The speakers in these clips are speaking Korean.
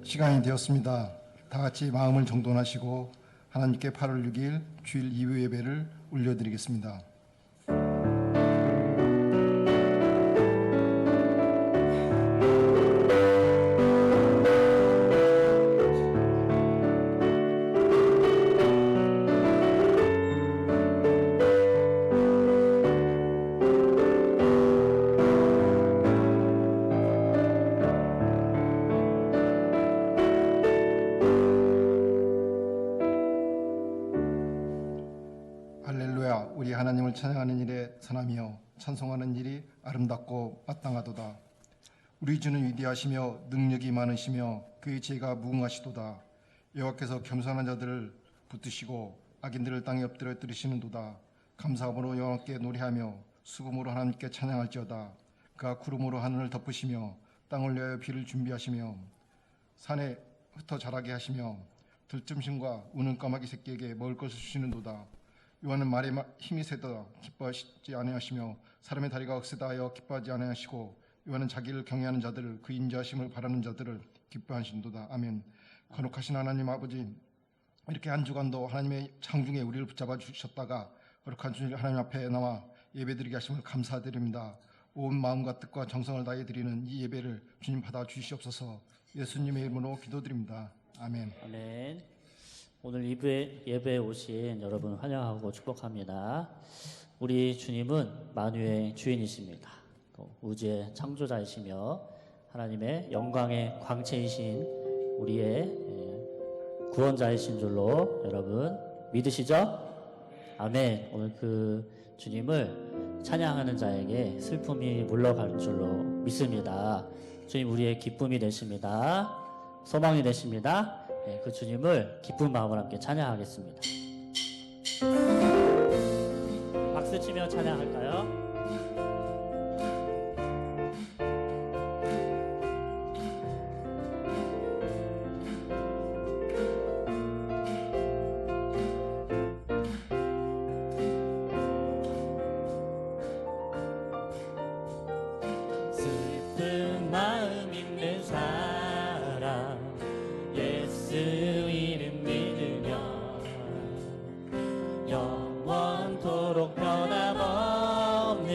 시간이 되었습니다. 다 같이 마음을 정돈하시고 하나님께 8월 6일 주일 2부 예배를 올려드리겠습니다. 할렐루야, 우리 하나님을 찬양하는 일에 선하며 찬송하는 일이 아름답고 마땅하도다. 우리 주는 위대하시며 능력이 많으시며 그의 지혜가 무궁하시도다. 여호와께서 겸손한 자들을 붙드시고 악인들을 땅에 엎드려 들으시는도다. 감사함으로 여호와께 노래하며 수금으로 하나님께 찬양할지어다. 그가 구름으로 하늘을 덮으시며 땅을 위하여 비를 준비하시며 산에 흩어 자라게 하시며 들짐승과 우는 까마귀 새끼에게 먹을 것을 주시는도다. 요한은 말에 힘이 세다 기뻐하지 아니하시며 사람의 다리가 억세다 하여 기뻐하지 아니하시고 요한은 자기를 경외하는 자들을 그 인자하심을 바라는 자들을 기뻐하신도다. 아멘. 거룩하신 하나님 아버지, 이렇게 한 주간도 하나님의 창중에 우리를 붙잡아 주셨다가 거룩한 주님 하나님 앞에 나와 예배드리게 하심을 감사드립니다. 온 마음과 뜻과 정성을 다해 드리는 이 예배를 주님 받아 주시옵소서. 예수님의 이름으로 기도드립니다. 아멘. 아멘. 오늘 2부에 예배에 오신 여러분 환영하고 축복합니다. 우리 주님은 만유의 주인이십니다. 또 우주의 창조자이시며 하나님의 영광의 광채이신 우리의 구원자이신 줄로 여러분 믿으시죠? 아멘. 오늘 그 주님을 찬양하는 자에게 슬픔이 물러갈 줄로 믿습니다. 주님 우리의 기쁨이 되십니다. 소망이 되십니다. 네, 그 주님을 기쁜 마음으로 함께 찬양하겠습니다. 박수 치며 찬양할까요? 슬픈 마음 있는 사람 예수 이름 믿으며 영원토록 변함없는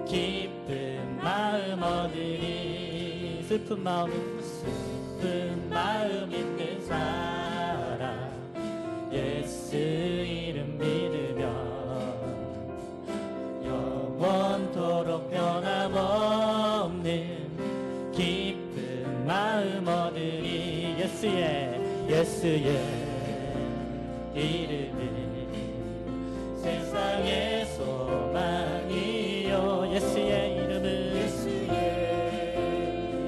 기쁜 마음 얻으리. 슬픈 마음 슬픈 마음 있는 사람 예수 이름 믿으며 영원토록 변함없는 기쁜 마음 얻으리. 예수의 이름은 세상의 소망이요. 예수의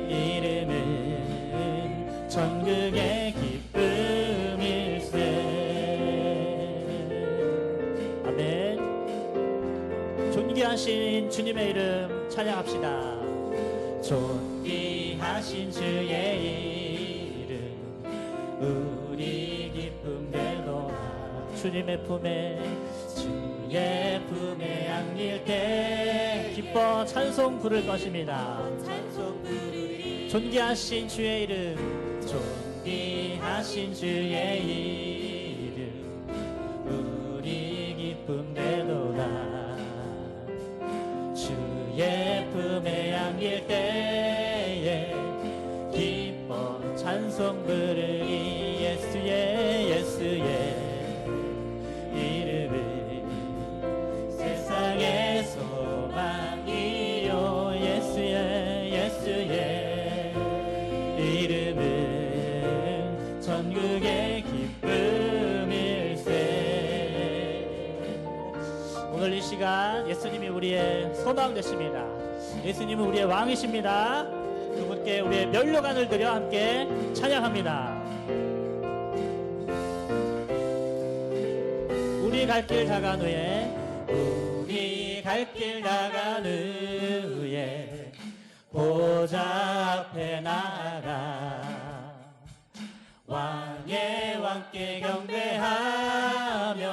이름은 천국의 기쁨일세. 아멘. 존귀하신 주님의 이름 찬양합시다. 존귀하신 주의 이름 우리 기쁨 되노라. 주님의 품에 안길 때 기뻐 찬송 부를 것입니다. 찬송 부르리. 존귀하신 주의 이름 존귀하신 주의 이름 우리 기쁨 되노라. 주의 품에 안길 때에 기뻐 찬송 부르리. 예수의 이름은 세상의 소망이요. 예수의 이름은 천국의 기쁨일세. 오늘 이 시간 예수님이 우리의 소망 되십니다. 예수님은 우리의 왕이십니다. 그분께 우리의 면류관을 드려 함께 찬양합니다. 우리 갈 길 다간 후에 우리 갈 길 나간 후에 보좌 앞에 나가 왕의 왕께 경배하며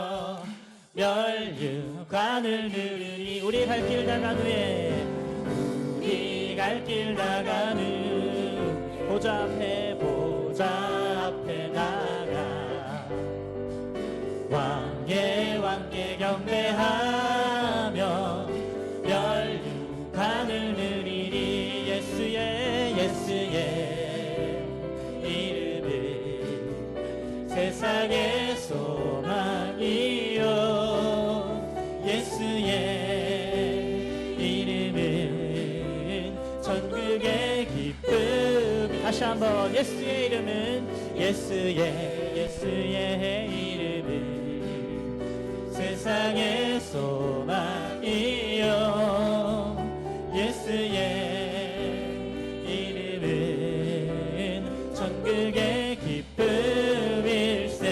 멸류 가늘 느리니 우리 갈 길 나간 후에 우리 갈 길 나간 후 보좌 앞에 나가 왕께 경배하며 멸류관을 누리니 예수의 이름은 세상의 소망이요 예수의 이름은 천국의 기쁨. 다시 한번 예수의 이름은 예수의 이름은 세상의 소망이요 예수의 이름은 천국의 기쁨일세.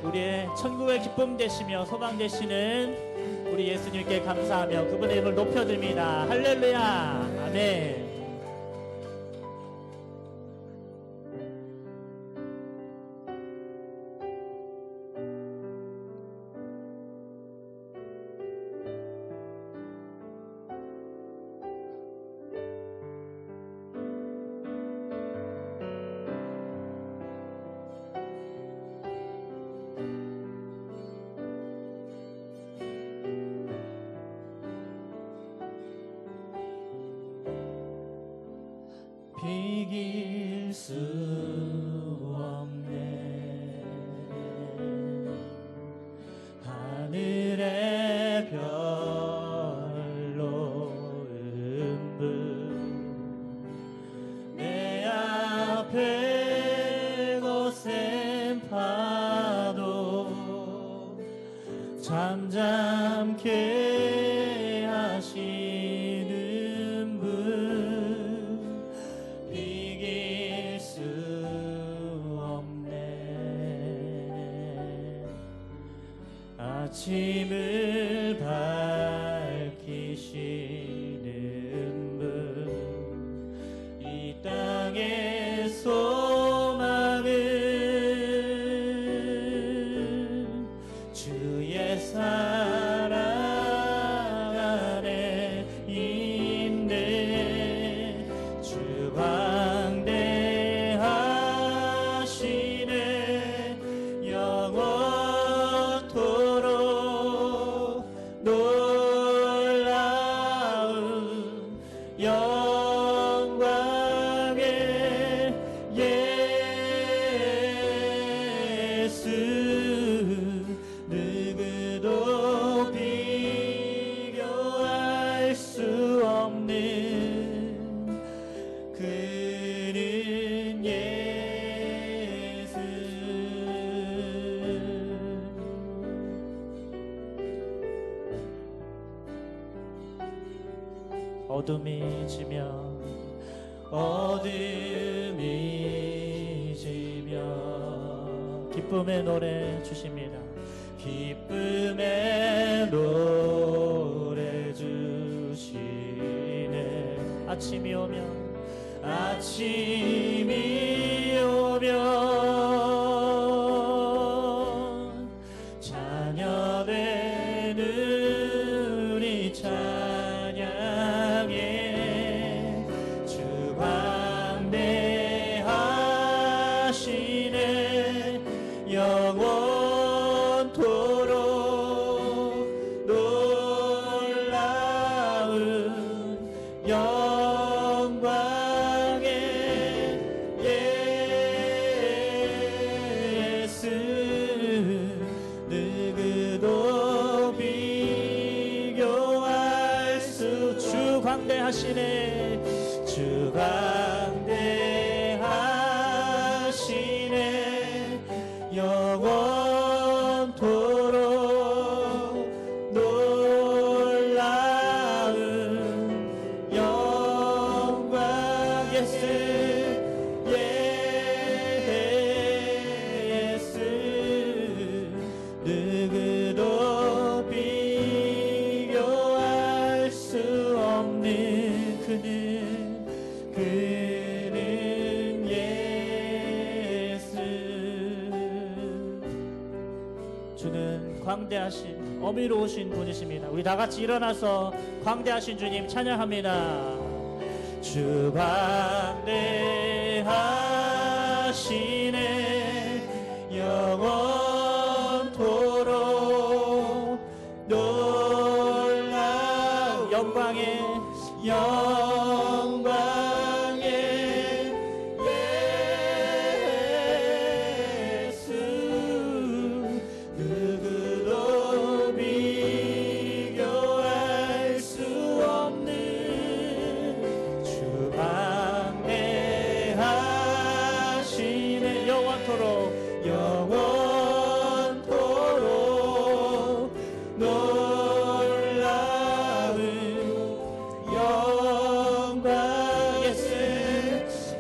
우리의 천국의 기쁨 되시며 소망 되시는 우리 예수님께 감사하며 그분의 이름을 높여드립니다. 할렐루야. 아멘. 비길 수 없네 하늘의 별로 음부 내 앞에 거센 파도 잠잠케 하시는 분 이길 수 없네 아침을 밝히시는 분 이 땅의 소망은 주의 사랑 안에 있네 주 광대하시네 영원토록 놀라운 영광의 예수 누구도 비교할 수 없는 그는 예수 어둠이 지면 기쁨의 노래 주십니다. 기쁨의 노래 주시네 아침이 오면 자녀된 우리 찬양에 주 광대하시네 영원토록 놀라운 영광의 예수 누구도 비교할 수 주 광대하시네 주 광대하시네 영원토록 놀라운 영광 예수 누구도 비교할 수 없는 그는 광대하신 어미로우신 분이십니다. 우리 다 같이 일어나서 광대하신 주님 찬양합니다. 주 광대하시네 영원토록 놀라운 영광의 예수 누구도 비교할 수 없는 주 광대하시네 영원토록 놀라운 영광 예수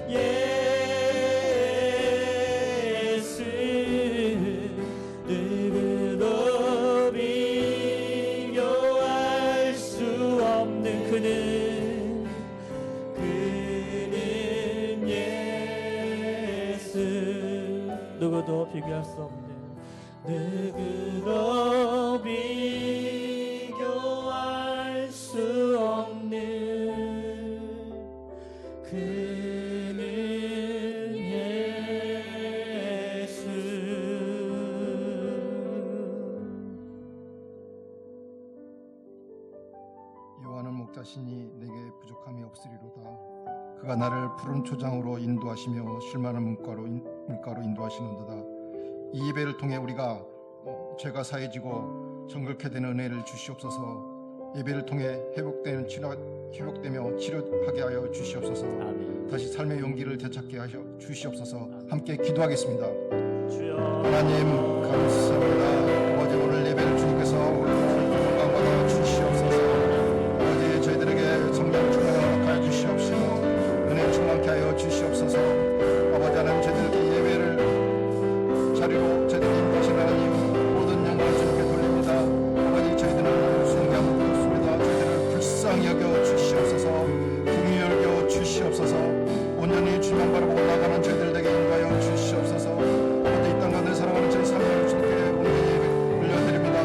누구도 비교할 수 없는 그는 예수 누구도 비교할 수 없는 누구도 비교할 수 없는 그는 예수. 여호와는 목자시니 내게 부족함이 없으리로다. 그가 나를 푸른 초장으로 인도하시며 쉴만한 물가로 인도하시는도다. 이 예배를 통해 우리가 죄가 사해지고 정결케 되는 은혜를 주시옵소서. 예배를 통해 회복되며 치료하게 하여 주시옵소서. 아멘. 다시 삶의 용기를 되찾게 하여 주시옵소서. 함께 기도하겠습니다. 주여 하나님 감사합니다. 아버지 오늘 예배를 주님께서 건강받아 주시옵소서. 아버지 저희들에게 성령 충만을 허락하여 주시옵시고 은혜 충만케 하여 주시옵소서. 아버지 하나님 저희들에게 예배를 자리로 저희들이 인도하신 하나님 모든 영광을 주님께 돌립니다. 아버지 저희들은 순교함을 부르습니다. 저희들을 불쌍히 여겨 주시옵소서. 긍휼히 여겨 주시옵소서. 온전히 주님 바라보고 나가는 저희들에게 인도하여 주시옵소서. 아버지 이 땅 가운데 사랑하는 저희 삶을 주님께 온전히 올려드립니다.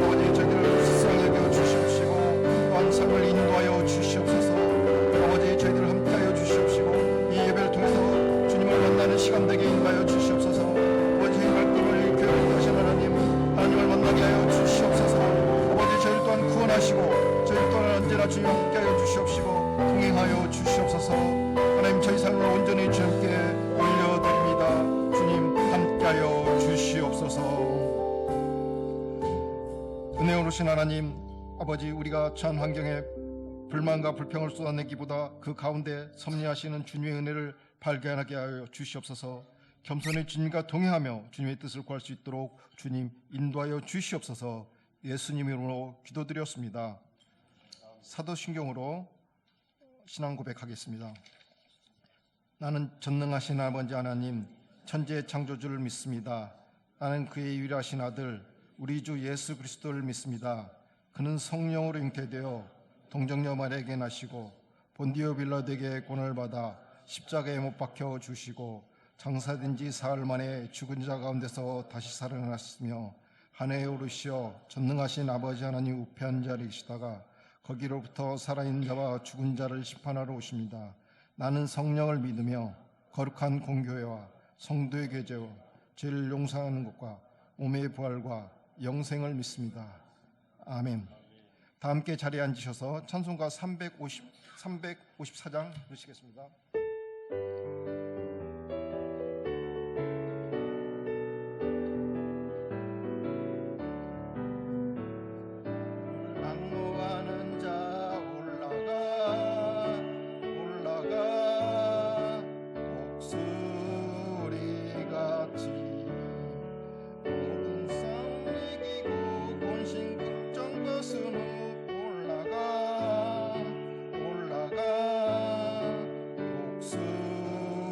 아버지 저희들을 불쌍히 여겨 주시옵시고 또한 삶을 인도하여 주시옵소서. 아버지 저희들을 함께하여 주시옵시고 이 예배를 통해서 주님을 만나는 시간 되게 인도하여 주시옵소서. 아버지 말씀을 교회를 하신 하나님을 만나게 하여 주시옵소서. 아버지 저희를 또한 구원하시고 저희를 또한 언제나 주님 함께하여 주시옵시고 동행하여 주시옵소서. 하나님 저희 삶을 온전히 주님께 올려드립니다. 주님 함께하여 주시옵소서. 은혜로우신 하나님 아버지 우리가 처한 환경에 불만과 불평을 쏟아내기보다 그 가운데 섭리하시는 주님의 은혜를 발견하게 하여 주시옵소서. 겸손히 주님과 동행하며 주님의 뜻을 구할 수 있도록 주님 인도하여 주시옵소서. 예수님 이름으로 기도드렸습니다. 사도신경으로 신앙 고백하겠습니다. 나는 전능하신 아버지 하나님 천지의 창조주를 믿습니다. 나는 그의 유일하신 아들 우리 주 예수 그리스도를 믿습니다. 그는 성령으로 잉태되어 동정녀 마리아에게 나시고 본디오 빌라도에게 고난을 받아 십자가에 못 박혀 주시고 장사된 지 사흘 만에 죽은 자 가운데서 다시 살아나셨으며 하늘에 오르시어 전능하신 아버지 하나님 우편 앉아 계시다가 거기로부터 살아있는 자와 죽은 자를 심판하러 오십니다. 나는 성령을 믿으며 거룩한 공교회와 성도의 교제와 죄를 용서하는 것과 몸의 부활과 영생을 믿습니다. 아멘. 다 함께 자리에 앉으셔서 찬송가 354장 부르시겠습니다. 낙노하는 자 올라가 독수리같이 모든 싸움 이기고 본신 걱정 벗은 후 올라가 독수리같이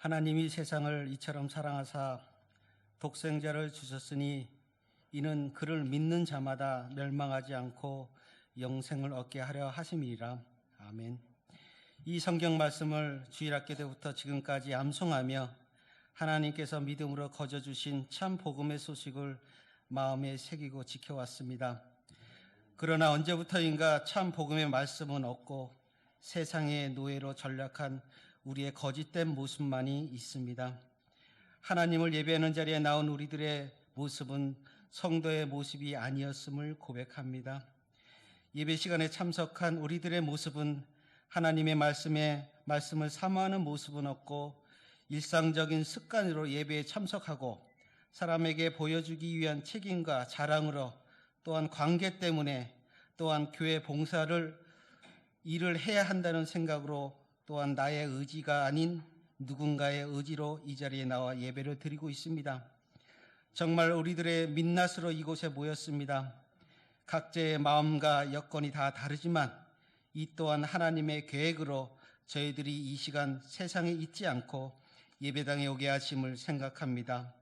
하나님이 세상을 이처럼 사랑하사 독생자를 주셨으니 이는 그를 믿는 자마다 멸망하지 않고 영생을 얻게 하려 하심이라. 아멘. 이 성경 말씀을 주일학교 때부터 지금까지 암송하며 하나님께서 믿음으로 거저주신 참 복음의 소식을 마음에 새기고 지켜왔습니다. 그러나 언제부터인가 참 복음의 말씀은 없고 세상의 노예로 전락한 우리의 거짓된 모습만이 있습니다. 하나님을 예배하는 자리에 나온 우리들의 모습은 성도의 모습이 아니었음을 고백합니다. 예배 시간에 참석한 우리들의 모습은 하나님의 말씀을 사모하는 모습은 없고 일상적인 습관으로 예배에 참석하고 사람에게 보여주기 위한 책임과 자랑으로 또한 관계 때문에 또한 교회 봉사를 일을 해야 한다는 생각으로 또한 나의 의지가 아닌 누군가의 의지로 이 자리에 나와 예배를 드리고 있습니다. 정말 우리들의 민낯으로 이곳에 모였습니다. 각자의 마음과 여건이 다 다르지만 이 또한 하나님의 계획으로 저희들이 이 시간 세상에 있지 않고 예배당에 오게 하심을 생각합니다.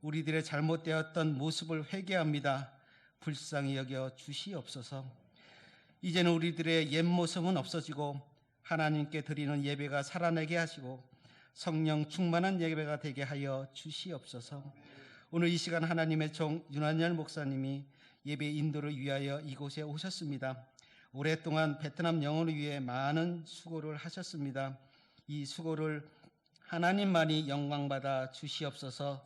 우리들의 잘못되었던 모습을 회개합니다. 불쌍히 여겨 주시옵소서. 이제는 우리들의 옛 모습은 없어지고 하나님께 드리는 예배가 살아나게 하시고 성령 충만한 예배가 되게 하여 주시옵소서. 오늘 이 시간 하나님의 종 윤한열 목사님이 예배 인도를 위하여 이곳에 오셨습니다. 오랫동안 베트남 영혼을 위해 많은 수고를 하셨습니다. 이 수고를 하나님만이 영광받아 주시옵소서.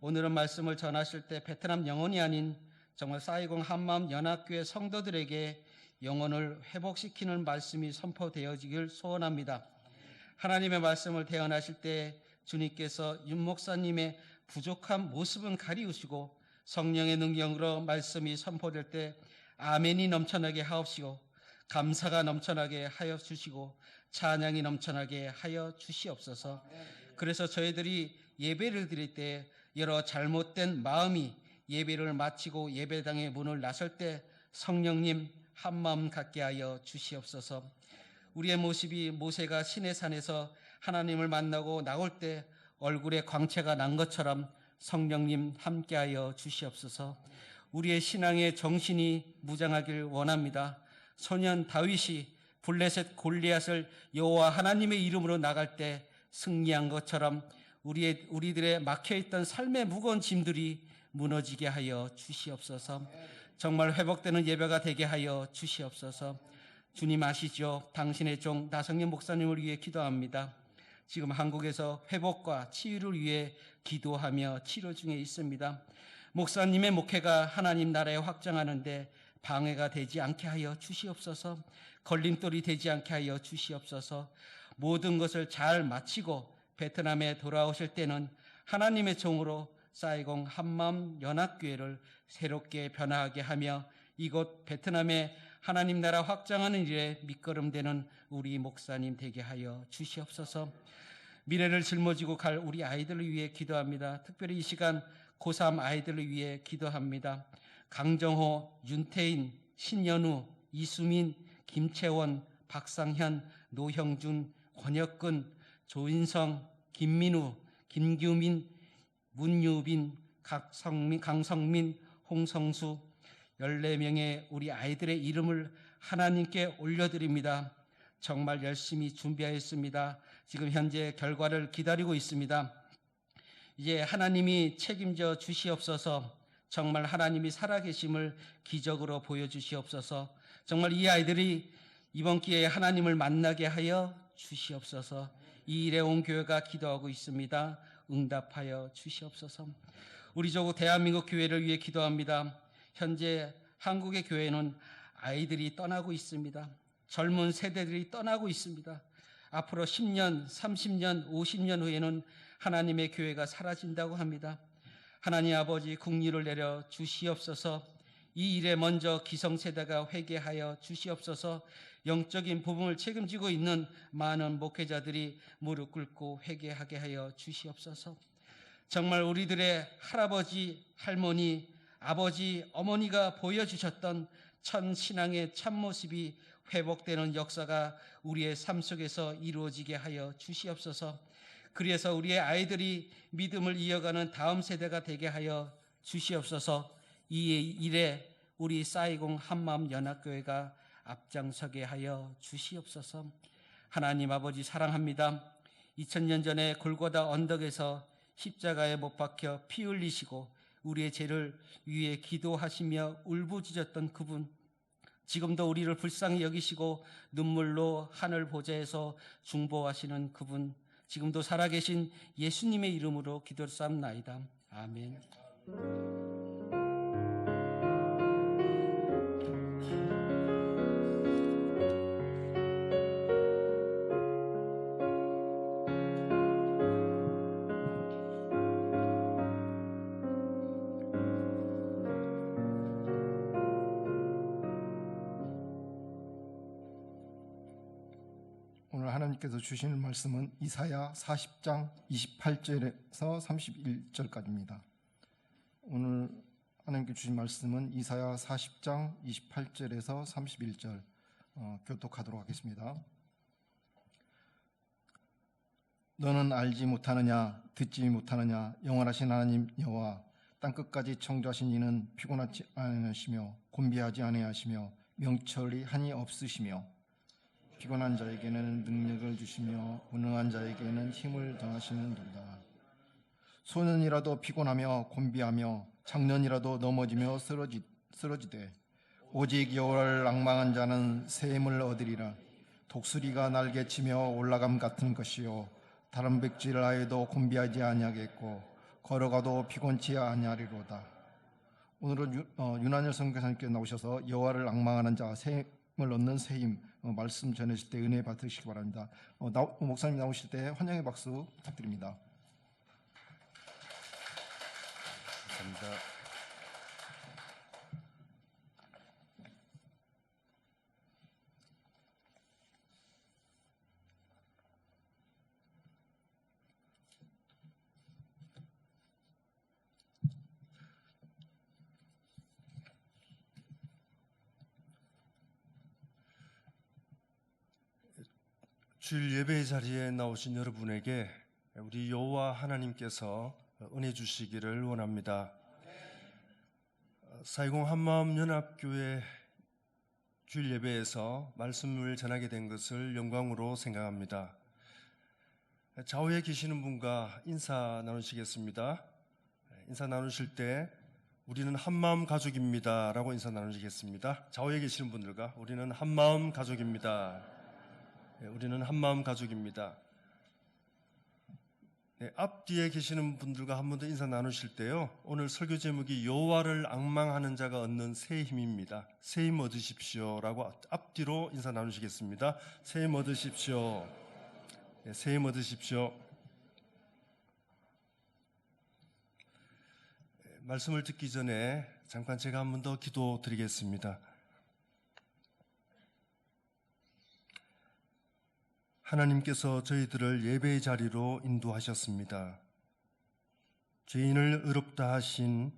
오늘은 말씀을 전하실 때 베트남 영혼이 아닌 정말 사이공 한마음 연합교회 성도들에게 영혼을 회복시키는 말씀이 선포되어지길 소원합니다. 하나님의 말씀을 대언하실 때 주님께서 윤 목사님의 부족한 모습은 가리우시고 성령의 능력으로 말씀이 선포될 때 아멘이 넘쳐나게 하옵시고 감사가 넘쳐나게 하여 주시고 찬양이 넘쳐나게 하여 주시옵소서. 그래서 저희들이 예배를 드릴 때 여러 잘못된 마음이 예배를 마치고 예배당의 문을 나설 때 성령님 한마음 갖게 하여 주시옵소서. 우리의 모습이 모세가 시내산에서 하나님을 만나고 나올 때 얼굴에 광채가 난 것처럼 성령님 함께하여 주시옵소서. 우리의 신앙의 정신이 무장하길 원합니다. 소년 다윗이 블레셋 골리앗을 여호와 하나님의 이름으로 나갈 때 승리한 것처럼 우리들의 막혀있던 삶의 무거운 짐들이 무너지게 하여 주시옵소서. 정말 회복되는 예배가 되게 하여 주시옵소서. 주님 아시죠? 당신의 종 나성년 목사님을 위해 기도합니다. 지금 한국에서 회복과 치유를 위해 기도하며 치료 중에 있습니다. 목사님의 목회가 하나님 나라에 확장하는데 방해가 되지 않게 하여 주시옵소서. 걸림돌이 되지 않게 하여 주시옵소서. 모든 것을 잘 마치고 베트남에 돌아오실 때는 하나님의 종으로 사이공 한마음 연합교회를 새롭게 변화하게 하며 이곳 베트남의 하나님 나라 확장하는 일에 밑거름되는 우리 목사님 되게 하여 주시옵소서. 미래를 짊어지고 갈 우리 아이들을 위해 기도합니다. 특별히 이 시간 고3 아이들을 위해 기도합니다. 강정호, 윤태인, 신연우, 이수민, 김채원, 박상현, 노형준, 권혁근, 조인성, 김민우, 김규민, 문유빈, 강성민, 홍성수 14명의 우리 아이들의 이름을 하나님께 올려드립니다. 정말 열심히 준비하였습니다. 지금 현재 결과를 기다리고 있습니다. 이제 하나님이 책임져 주시옵소서. 정말 하나님이 살아계심을 기적으로 보여주시옵소서. 정말 이 아이들이 이번 기회에 하나님을 만나게 하여 주시옵소서. 이 일에 온 교회가 기도하고 있습니다. 응답하여 주시옵소서. 우리 조국 대한민국 교회를 위해 기도합니다. 현재 한국의 교회는 아이들이 떠나고 있습니다. 젊은 세대들이 떠나고 있습니다. 앞으로 10년, 30년, 50년 후에는 하나님의 교회가 사라진다고 합니다. 하나님 아버지 국리를 내려 주시옵소서. 이 일에 먼저 기성세대가 회개하여 주시옵소서. 영적인 부분을 책임지고 있는 많은 목회자들이 무릎 꿇고 회개하게 하여 주시옵소서. 정말 우리들의 할아버지, 할머니, 아버지, 어머니가 보여주셨던 천신앙의 참모습이 회복되는 역사가 우리의 삶 속에서 이루어지게 하여 주시옵소서. 그래서 우리의 아이들이 믿음을 이어가는 다음 세대가 되게 하여 주시옵소서. 이 일에 우리 싸이공 한마음 연합교회가 앞장서게 하여 주시옵소서. 하나님 아버지 사랑합니다. 2000년 전에 골고다 언덕에서 십자가에 못 박혀 피 흘리시고 우리의 죄를 위해 기도하시며 울부짖었던 그분, 지금도 우리를 불쌍히 여기시고 눈물로 하늘 보좌에서 중보하시는 그분, 지금도 살아계신 예수님의 이름으로 기도삼나이다. 아멘. 오늘 하나님께서 주시는 말씀은 이사야 40장 28절에서 31절까지입니다. 오늘 하나님께 주신 말씀은 이사야 40장 28절에서 31절 교독하도록 하겠습니다. 너는 알지 못하느냐, 듣지 못하느냐, 영원하신 하나님 여호와 땅끝까지 청조하신 이는 피곤하지 아니하시며 곤비하지 아니하시며 명철이 한이 없으시며 피곤한 자에게는 능력을 주시며 무능한 자에게는 힘을 더하시는도다. 소년이라도 피곤하며 곤비하며 장년이라도 넘어지며 쓰러지되 오직 여호와를 앙망한 자는 새 힘을 얻으리라. 독수리가 날개치며 올라감 같은 것이요 다른 백지를 하여도 곤비하지 아니하겠고 걸어가도 피곤치 아니하리로다. 오늘은 윤한열 선교사님께 나오셔서 여호와를 앙망하는 자 새 힘을 얻는 새 힘 말씀 전하실 때 은혜 받으시기 바랍니다. 목사님 나오실 때 환영의 박수 부탁드립니다. 감사합니다. 주일 예배 자리에 나오신 여러분에게 우리 여호와 하나님께서 은혜 주시기를 원합니다. 싸이공 한마음 연합교회 주일 예배에서 말씀을 전하게 된 것을 영광으로 생각합니다. 좌우에 계시는 분과 인사 나누시겠습니다. 인사 나누실 때 우리는 한마음 가족입니다 라고 인사 나누시겠습니다. 좌우에 계시는 분들과 우리는 한마음 가족입니다. 우리는 한마음 가족입니다. 앞뒤에 계시는 분들과 한 번 더 인사 나누실 때요, 오늘 설교 제목이 여호와를 앙망하는 자가 얻는 새 힘입니다. 새 힘 얻으십시오 라고 앞뒤로 인사 나누시겠습니다. 새 힘 얻으십시오. 새 힘 얻으십시오. 말씀을 듣기 전에 잠깐 제가 한 번 더 기도 드리겠습니다. 하나님께서 저희들을 예배의 자리로 인도하셨습니다. 죄인을 의롭다 하신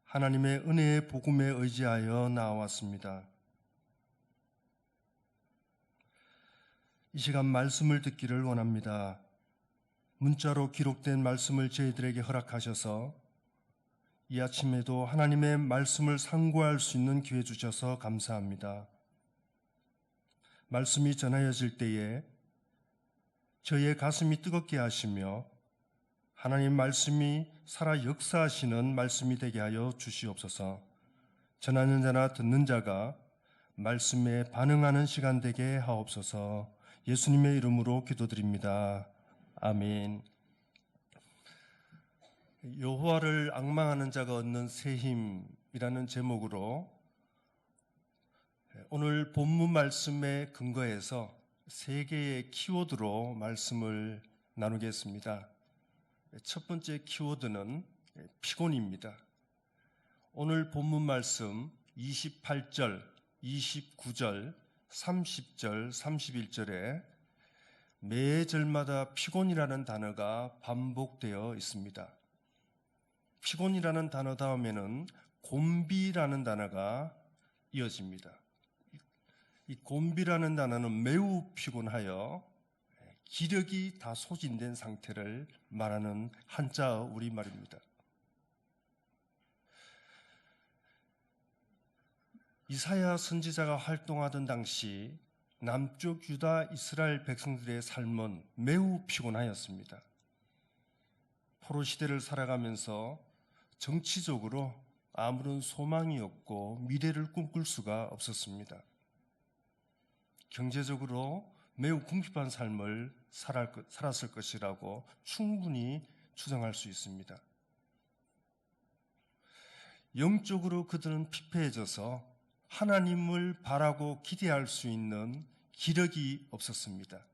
하나님의 은혜의 복음에 의지하여 나왔습니다. 이 시간 말씀을 듣기를 원합니다. 문자로 기록된 말씀을 저희들에게 허락하셔서 이 아침에도 하나님의 말씀을 상고할 수 있는 기회 주셔서 감사합니다. 말씀이 전하여질 때에 저희의 가슴이 뜨겁게 하시며 하나님 말씀이 살아 역사하시는 말씀이 되게 하여 주시옵소서. 전하는 자나 듣는 자가 말씀에 반응하는 시간 되게 하옵소서. 예수님의 이름으로 기도드립니다. 아멘. 여호와를 앙망하는 자가 얻는 새 힘이라는 제목으로 오늘 본문 말씀에 근거해서 세 개의 키워드로 말씀을 나누겠습니다. 첫 번째 키워드는 피곤입니다. 오늘 본문 말씀 28절, 29절, 30절, 31절에 매 절마다 피곤이라는 단어가 반복되어 있습니다. 피곤이라는 단어 다음에는 곤비라는 단어가 이어집니다. 이 곤비라는 단어는 매우 피곤하여 기력이 다 소진된 상태를 말하는 한자어 우리말입니다. 이사야 선지자가 활동하던 당시 남쪽 유다 이스라엘 백성들의 삶은 매우 피곤하였습니다. 포로 시대를 살아가면서 정치적으로 아무런 소망이 없고 미래를 꿈꿀 수가 없었습니다. 경제적으로 매우 궁핍한 삶을 살았을 것이라고 충분히 추정할 수 있습니다. 영적으로 그들은 피폐해져서 하나님을 바라고 기대할 수 있는 기력이 없었습니다.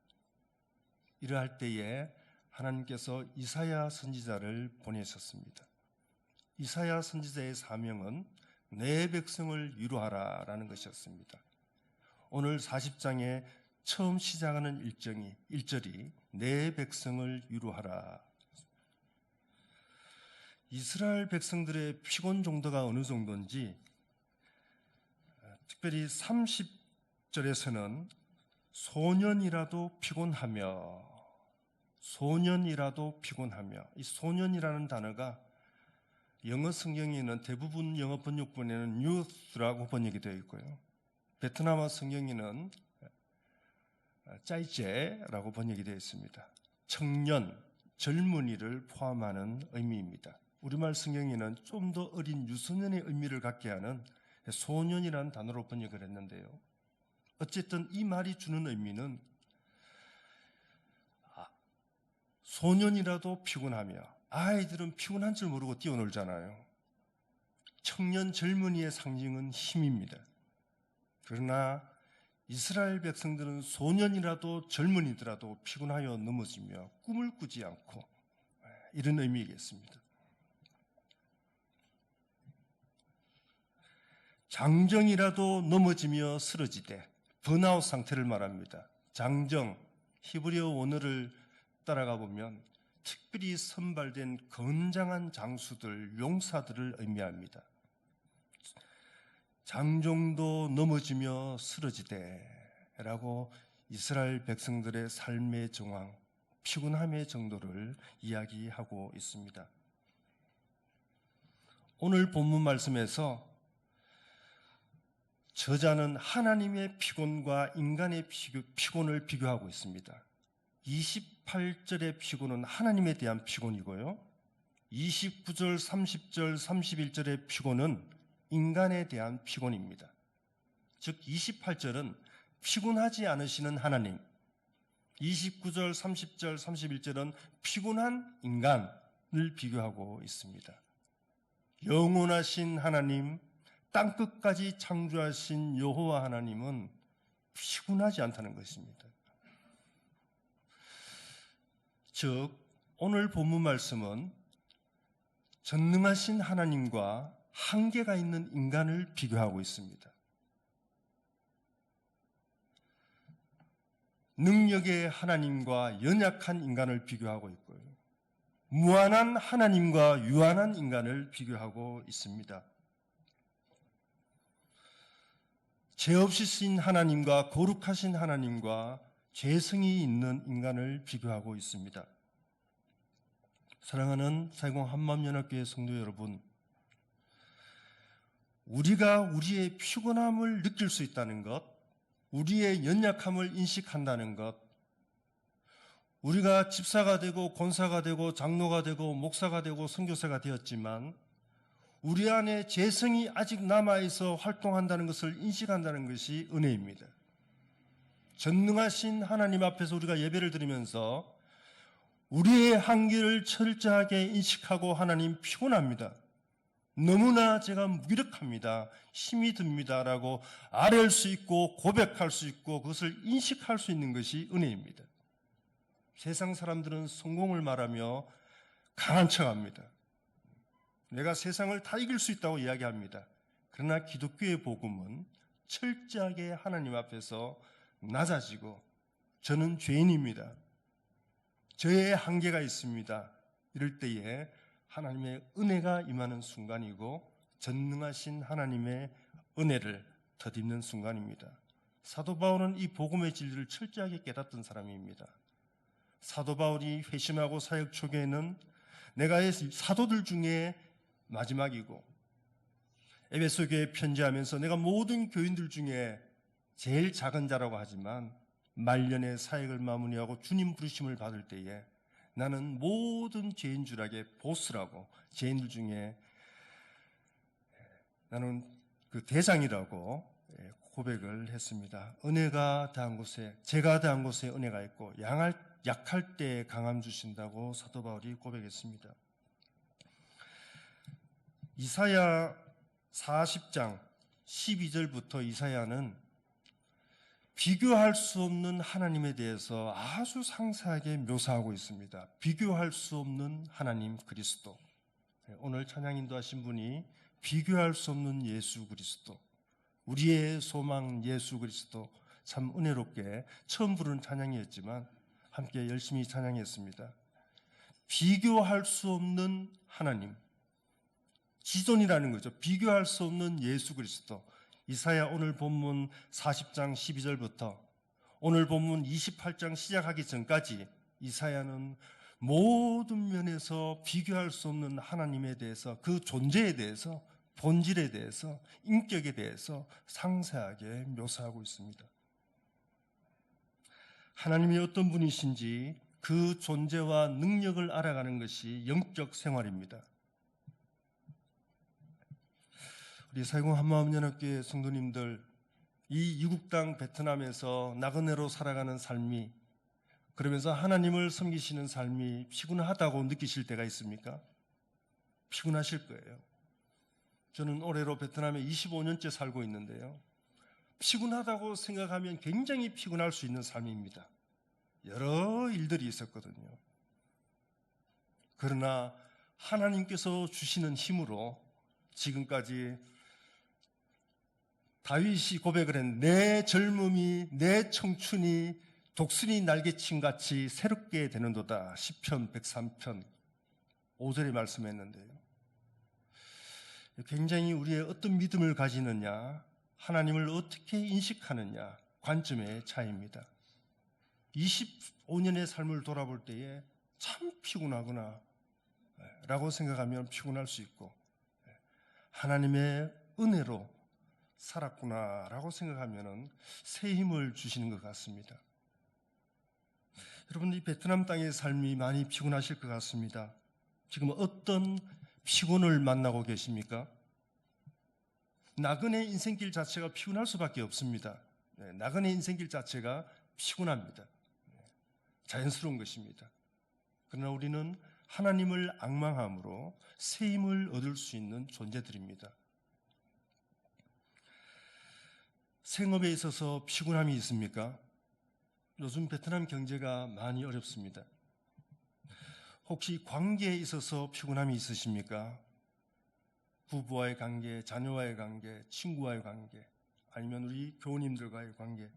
이러할 때에 하나님께서 이사야 선지자를 보내셨습니다. 이사야 선지자의 사명은 내 백성을 위로하라 라는 것이었습니다. 오늘 40장에 처음 시작하는 1절이 내 백성을 위로하라. 이스라엘 백성들의 피곤 정도가 어느 정도인지 특별히 30절에서는 소년이라도 피곤하며 이 소년이라는 단어가 영어 성경에는 대부분 영어 번역본에는 youth라고 번역이 되어 있고요. 베트남어 성경에는 짜이제라고 번역이 되어 있습니다. 청년, 젊은이를 포함하는 의미입니다. 우리말 성경에는 좀 더 어린 유소년의 의미를 갖게 하는 소년이라는 단어로 번역을 했는데요. 어쨌든 이 말이 주는 의미는 소년이라도 피곤하며, 아이들은 피곤한 줄 모르고 뛰어놀잖아요. 청년 젊은이의 상징은 힘입니다. 그러나 이스라엘 백성들은 소년이라도 젊은이더라도 피곤하여 넘어지며 꿈을 꾸지 않고, 이런 의미이겠습니다. 장정이라도 넘어지며 쓰러지되, 번아웃 상태를 말합니다. 장정, 히브리어 원어를 따라가 보면 특별히 선발된 건장한 장수들, 용사들을 의미합니다. 장정도 넘어지며 쓰러지되라고 이스라엘 백성들의 삶의 정황, 피곤함의 정도를 이야기하고 있습니다. 오늘 본문 말씀에서 저자는 하나님의 피곤과 인간의 피곤을 비교하고 있습니다. 28절의 피곤은 하나님에 대한 피곤이고요. 29절, 30절, 31절의 피곤은 인간에 대한 피곤입니다. 즉 28절은 피곤하지 않으시는 하나님, 29절, 30절, 31절은 피곤한 인간을 비교하고 있습니다. 영원하신 하나님, 땅끝까지 창조하신 여호와 하나님은 피곤하지 않다는 것입니다. 즉 오늘 본문 말씀은 전능하신 하나님과 한계가 있는 인간을 비교하고 있습니다. 능력의 하나님과 연약한 인간을 비교하고 있고요. 무한한 하나님과 유한한 인간을 비교하고 있습니다. 죄 없으신 하나님과 거룩하신 하나님과 죄성이 있는 인간을 비교하고 있습니다. 사랑하는 사이공 한마음연합교회 성도 여러분, 우리가 우리의 피곤함을 느낄 수 있다는 것, 우리의 연약함을 인식한다는 것, 우리가 집사가 되고 권사가 되고 장로가 되고 목사가 되고 선교사가 되었지만 우리 안에 죄성이 아직 남아있어 활동한다는 것을 인식한다는 것이 은혜입니다. 전능하신 하나님 앞에서 우리가 예배를 드리면서 우리의 한계를 철저하게 인식하고 하나님 피곤합니다. 너무나 제가 무기력합니다. 힘이 듭니다라고 아뢰할 수 있고 고백할 수 있고 그것을 인식할 수 있는 것이 은혜입니다. 세상 사람들은 성공을 말하며 강한 척합니다. 내가 세상을 다 이길 수 있다고 이야기합니다. 그러나 기독교의 복음은 철저하게 하나님 앞에서 낮아지고 저는 죄인입니다. 저의 한계가 있습니다. 이럴 때에 하나님의 은혜가 임하는 순간이고 전능하신 하나님의 은혜를 덧입는 순간입니다. 사도 바울은 이 복음의 진리를 철저하게 깨닫던 사람입니다. 사도 바울이 회심하고 사역 초기에는 내가 사도들 중에 마지막이고, 에베소 교회에 편지하면서 내가 모든 교인들 중에 제일 작은 자라고 하지만 말년에 사역을 마무리하고 주님 부르심을 받을 때에 나는 모든 죄인들에게 보스라고, 죄인들 중에 나는 그 대장이라고 고백을 했습니다. 은혜가 더한 곳에, 제가 더한 곳에 은혜가 있고 약할 때 강함 주신다고 사도 바울이 고백했습니다. 이사야 40장 12절부터 이사야는 비교할 수 없는 하나님에 대해서 아주 상세하게 묘사하고 있습니다. 비교할 수 없는 하나님 그리스도. 오늘 찬양 인도하신 분이 비교할 수 없는 예수 그리스도, 우리의 소망 예수 그리스도, 참 은혜롭게 처음 부른 찬양이었지만 함께 열심히 찬양했습니다. 비교할 수 없는 하나님, 지존이라는 거죠. 비교할 수 없는 예수 그리스도. 이사야 오늘 본문 40장 12절부터 오늘 본문 28장 시작하기 전까지 이사야는 모든 면에서 비교할 수 없는 하나님에 대해서, 그 존재에 대해서, 본질에 대해서, 인격에 대해서 상세하게 묘사하고 있습니다. 하나님이 어떤 분이신지 그 존재와 능력을 알아가는 것이 영적 생활입니다. 우리 사이공 한마음연합교회 성도님들, 이 이국 땅 베트남에서 나그네로 살아가는 삶이, 그러면서 하나님을 섬기시는 삶이 피곤하다고 느끼실 때가 있습니까? 피곤하실 거예요. 저는 올해로 베트남에 25년째 살고 있는데요, 피곤하다고 생각하면 굉장히 피곤할 수 있는 삶입니다. 여러 일들이 있었거든요. 그러나 하나님께서 주시는 힘으로 지금까지 다윗이 고백을 했는 내 젊음이, 내 청춘이 독수리 날개친 같이 새롭게 되는도다. 시편 103편 5절에 말씀했는데요. 굉장히 우리의 어떤 믿음을 가지느냐, 하나님을 어떻게 인식하느냐 관점의 차이입니다. 25년의 삶을 돌아볼 때에 참 피곤하구나 라고 생각하면 피곤할 수 있고, 하나님의 은혜로 살았구나 라고 생각하면 새 힘을 주시는 것 같습니다. 여러분, 이 베트남 땅의 삶이 많이 피곤하실 것 같습니다. 지금 어떤 피곤을 만나고 계십니까? 나그네 인생길 자체가 피곤할 수밖에 없습니다. 나그네 인생길 자체가 피곤합니다. 자연스러운 것입니다. 그러나 우리는 하나님을 앙망함으로 새 힘을 얻을 수 있는 존재들입니다. 생업에 있어서 피곤함이 있습니까? 요즘 베트남 경제가 많이 어렵습니다. 혹시 관계에 있어서 피곤함이 있으십니까? 부부와의 관계, 자녀와의 관계, 친구와의 관계, 아니면 우리 교우님들과의 관계,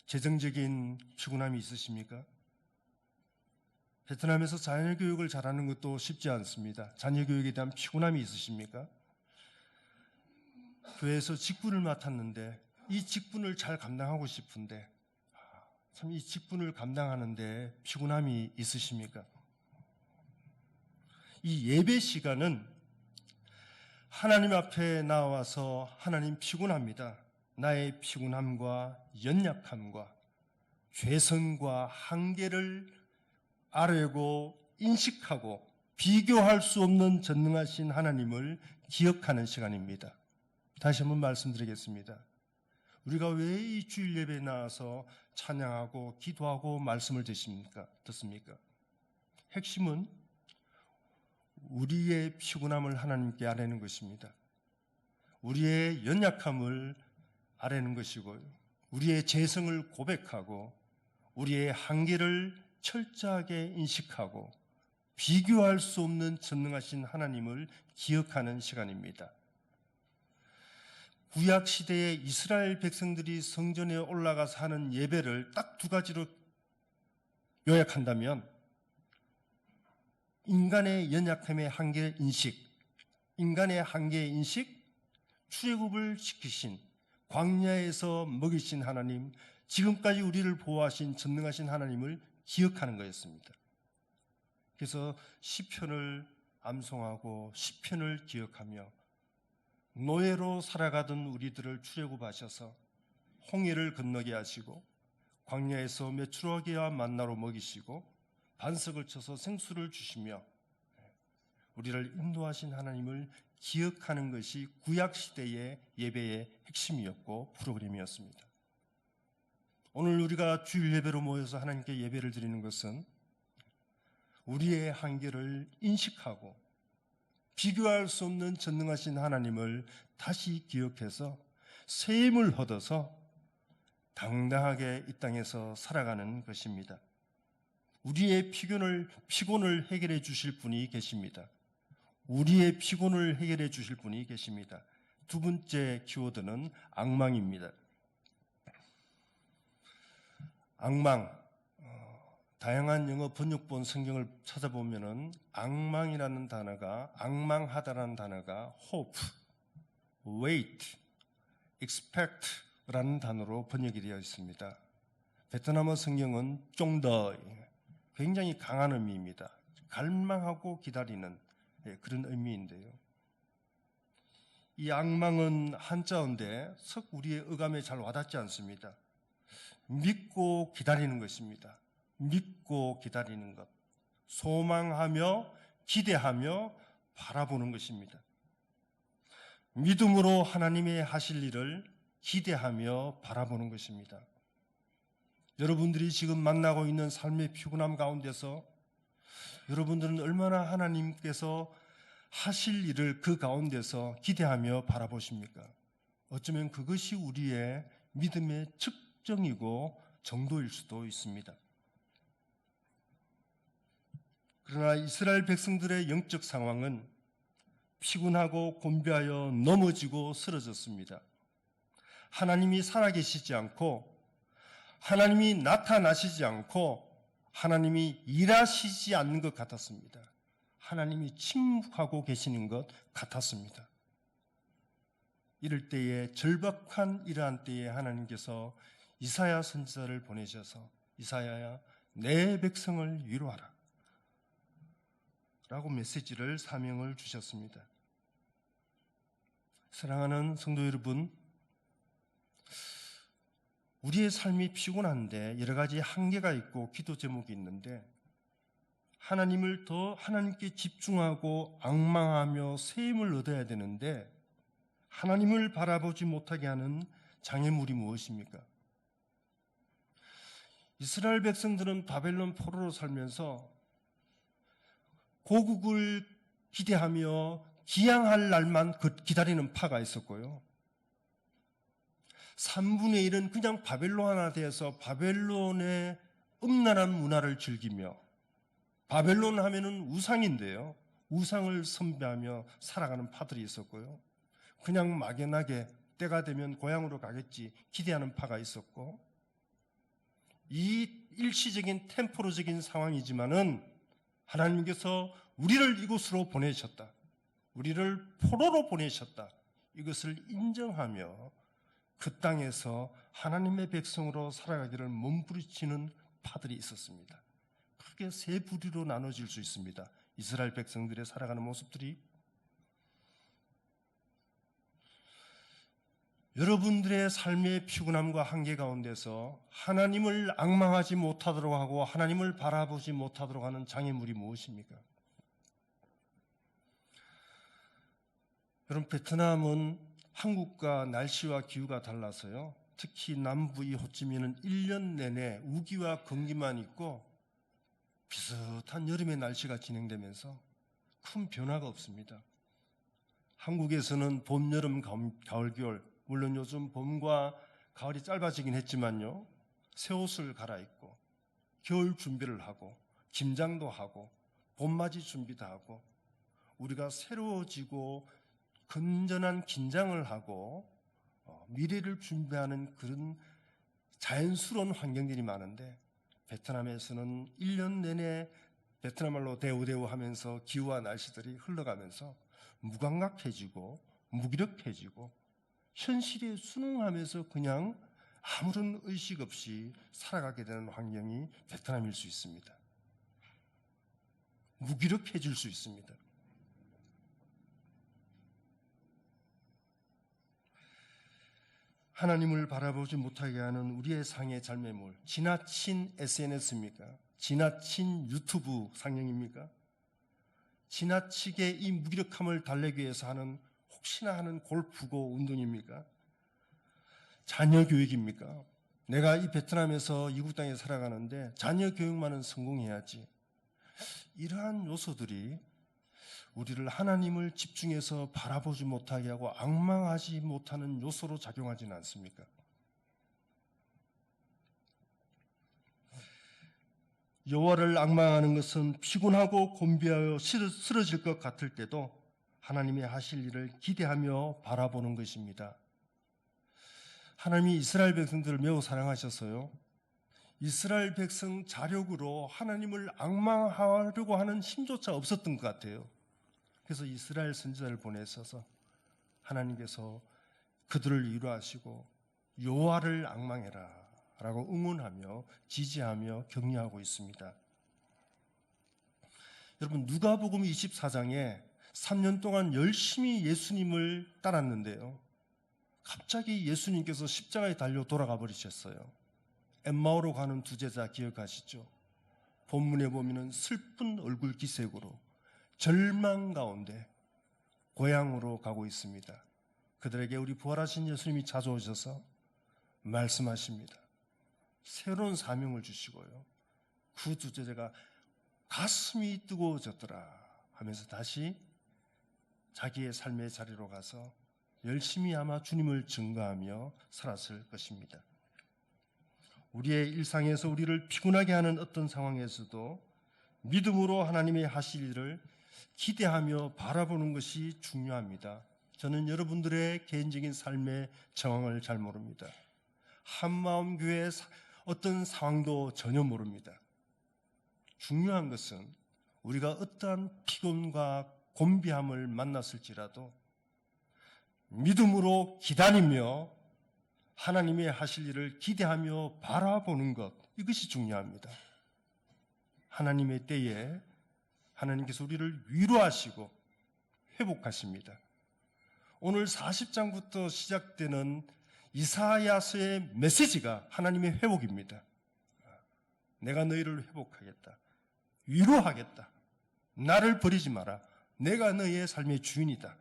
재정적인 피곤함이 있으십니까? 베트남에서 자녀 교육을 잘하는 것도 쉽지 않습니다. 자녀 교육에 대한 피곤함이 있으십니까? 교회에서 직분을 맡았는데 이 직분을 잘 감당하고 싶은데 참 이 직분을 감당하는데 피곤함이 있으십니까? 이 예배 시간은 하나님 앞에 나와서 하나님 피곤합니다. 나의 피곤함과 연약함과 죄성과 한계를 알고 인식하고 비교할 수 없는 전능하신 하나님을 기억하는 시간입니다. 다시 한번 말씀드리겠습니다. 우리가 왜 이 주일 예배에 나와서 찬양하고 기도하고 말씀을 듣습니까? 핵심은 우리의 피곤함을 하나님께 아뢰는 것입니다. 우리의 연약함을 아뢰는 것이고, 우리의 죄성을 고백하고 우리의 한계를 철저하게 인식하고 비교할 수 없는 전능하신 하나님을 기억하는 시간입니다. 구약 시대의 이스라엘 백성들이 성전에 올라가서 하는 예배를 딱 두 가지로 요약한다면, 인간의 연약함의 한계 인식, 인간의 한계 인식, 출애굽을 시키신, 광야에서 먹이신 하나님, 지금까지 우리를 보호하신 전능하신 하나님을 기억하는 거였습니다. 그래서 시편을 암송하고 시편을 기억하며 노예로 살아가던 우리들을 출애굽하셔서 홍해를 건너게 하시고 광야에서 메추라기와 만나로 먹이시고 반석을 쳐서 생수를 주시며 우리를 인도하신 하나님을 기억하는 것이 구약시대의 예배의 핵심이었고 프로그램이었습니다. 오늘 우리가 주일 예배로 모여서 하나님께 예배를 드리는 것은 우리의 한계를 인식하고 비교할 수 없는 전능하신 하나님을 다시 기억해서 새 힘을 얻어서 당당하게 이 땅에서 살아가는 것입니다. 우리의 피곤을 해결해 주실 분이 계십니다. 우리의 피곤을 해결해 주실 분이 계십니다. 두 번째 키워드는 악망입니다. 악망, 다양한 영어 번역본 성경을 찾아보면은 악망이라는 단어가, 악망하다라는 단어가 hope, wait, expect라는 단어로 번역이 되어 있습니다. 베트남어 성경은 쫑더, 굉장히 강한 의미입니다. 갈망하고 기다리는 그런 의미인데요. 이 악망은 한자어인데 썩 우리의 어감에 잘 와닿지 않습니다. 믿고 기다리는 것입니다. 믿고 기다리는 것, 소망하며 기대하며 바라보는 것입니다. 믿음으로 하나님의 하실 일을 기대하며 바라보는 것입니다. 여러분들이 지금 만나고 있는 삶의 피곤함 가운데서 여러분들은 얼마나 하나님께서 하실 일을 그 가운데서 기대하며 바라보십니까? 어쩌면 그것이 우리의 믿음의 측정이고 정도일 수도 있습니다. 그러나 이스라엘 백성들의 영적 상황은 피곤하고 곤비하여 넘어지고 쓰러졌습니다. 하나님이 살아계시지 않고 하나님이 나타나시지 않고 하나님이 일하시지 않는 것 같았습니다. 하나님이 침묵하고 계시는 것 같았습니다. 이럴 때에, 절박한 이러한 때에 하나님께서 이사야 선지자를 보내셔서 이사야야 내 백성을 위로하라 라고 메시지를 사명을 주셨습니다. 사랑하는 성도 여러분, 우리의 삶이 피곤한데 여러 가지 한계가 있고 기도 제목이 있는데 하나님을 더 하나님께 집중하고 앙망하며 새 힘을 얻어야 되는데 하나님을 바라보지 못하게 하는 장애물이 무엇입니까? 이스라엘 백성들은 바벨론 포로로 살면서 고국을 기대하며 기양할 날만 기다리는 파가 있었고요. 3분의 1은 그냥 바벨론화되어서 바벨론의 음란한 문화를 즐기며 바벨론 하면은 우상인데요. 우상을 선배하며 살아가는 파들이 있었고요. 그냥 막연하게 때가 되면 고향으로 가겠지 기대하는 파가 있었고 이 일시적인 템포로적인 상황이지만은 하나님께서 우리를 이곳으로 보내셨다. 우리를 포로로 보내셨다. 이것을 인정하며 그 땅에서 하나님의 백성으로 살아가기를 몸부림치는 파들이 있었습니다. 크게 세 부류로 나눠질 수 있습니다. 이스라엘 백성들의 살아가는 모습들이. 여러분들의 삶의 피곤함과 한계 가운데서 하나님을 앙망하지 못하도록 하고 하나님을 바라보지 못하도록 하는 장애물이 무엇입니까? 여러분, 베트남은 한국과 날씨와 기후가 달라서요. 특히 남부 이 호치민은 1년 내내 우기와 건기만 있고 비슷한 여름의 날씨가 진행되면서 큰 변화가 없습니다. 한국에서는 봄, 여름, 가을, 겨울, 물론 요즘 봄과 가을이 짧아지긴 했지만요. 새 옷을 갈아입고 겨울 준비를 하고 김장도 하고 봄맞이 준비도 하고 우리가 새로워지고 건전한 긴장을 하고 미래를 준비하는 그런 자연스러운 환경들이 많은데 베트남에서는 1년 내내 베트남 말로 대우대우 하면서 기후와 날씨들이 흘러가면서 무감각해지고 무기력해지고 현실에 순응하면서 그냥 아무런 의식 없이 살아가게 되는 환경이 베트남일 수 있습니다. 무기력해질 수 있습니다. 하나님을 바라보지 못하게 하는 우리의 상의 잘매물, 지나친 SNS입니까? 지나친 유튜브 상영입니까? 지나치게 이 무기력함을 달래기 위해서 하는 혹시나 하는 골프고 운동입니까? 자녀 교육입니까? 내가 이 베트남에서 이국 땅에 살아가는데 자녀 교육만은 성공해야지. 이러한 요소들이 우리를 하나님을 집중해서 바라보지 못하게 하고 앙망하지 못하는 요소로 작용하지는 않습니까? 여호와를 앙망하는 것은 피곤하고 곤비하여 쓰러질 것 같을 때도 하나님이 하실 일을 기대하며 바라보는 것입니다. 하나님이 이스라엘 백성들을 매우 사랑하셔서요, 이스라엘 백성 자력으로 하나님을 앙망하려고 하는 힘조차 없었던 것 같아요. 그래서 이스라엘 선지자를 보내셔서 하나님께서 그들을 위로하시고 여호와를 앙망해라 라고 응원하며 지지하며 격려하고 있습니다. 여러분, 누가복음 24장에 3년 동안 열심히 예수님을 따랐는데요, 갑자기 예수님께서 십자가에 달려 돌아가 버리셨어요. 엠마오로 가는 두 제자 기억하시죠? 본문에 보면은 슬픈 얼굴 기색으로 절망 가운데 고향으로 가고 있습니다. 그들에게 우리 부활하신 예수님이 찾아오셔서 말씀하십니다. 새로운 사명을 주시고요, 그 두 제자가 가슴이 뜨거워졌더라 하면서 다시 자기의 삶의 자리로 가서 열심히 아마 주님을 증거하며 살았을 것입니다. 우리의 일상에서 우리를 피곤하게 하는 어떤 상황에서도 믿음으로 하나님의 하실 일을 기대하며 바라보는 것이 중요합니다. 저는 여러분들의 개인적인 삶의 정황을 잘 모릅니다. 한마음 교회의 어떤 상황도 전혀 모릅니다. 중요한 것은 우리가 어떠한 피곤과 곤비함을 만났을지라도 믿음으로 기다리며 하나님의 하실 일을 기대하며 바라보는 것, 이것이 중요합니다. 하나님의 때에 하나님께서 우리를 위로하시고 회복하십니다. 오늘 40장부터 시작되는 이사야서의 메시지가 하나님의 회복입니다. 내가 너희를 회복하겠다. 위로하겠다. 나를 버리지 마라. 내가 너희의 삶의 주인이다.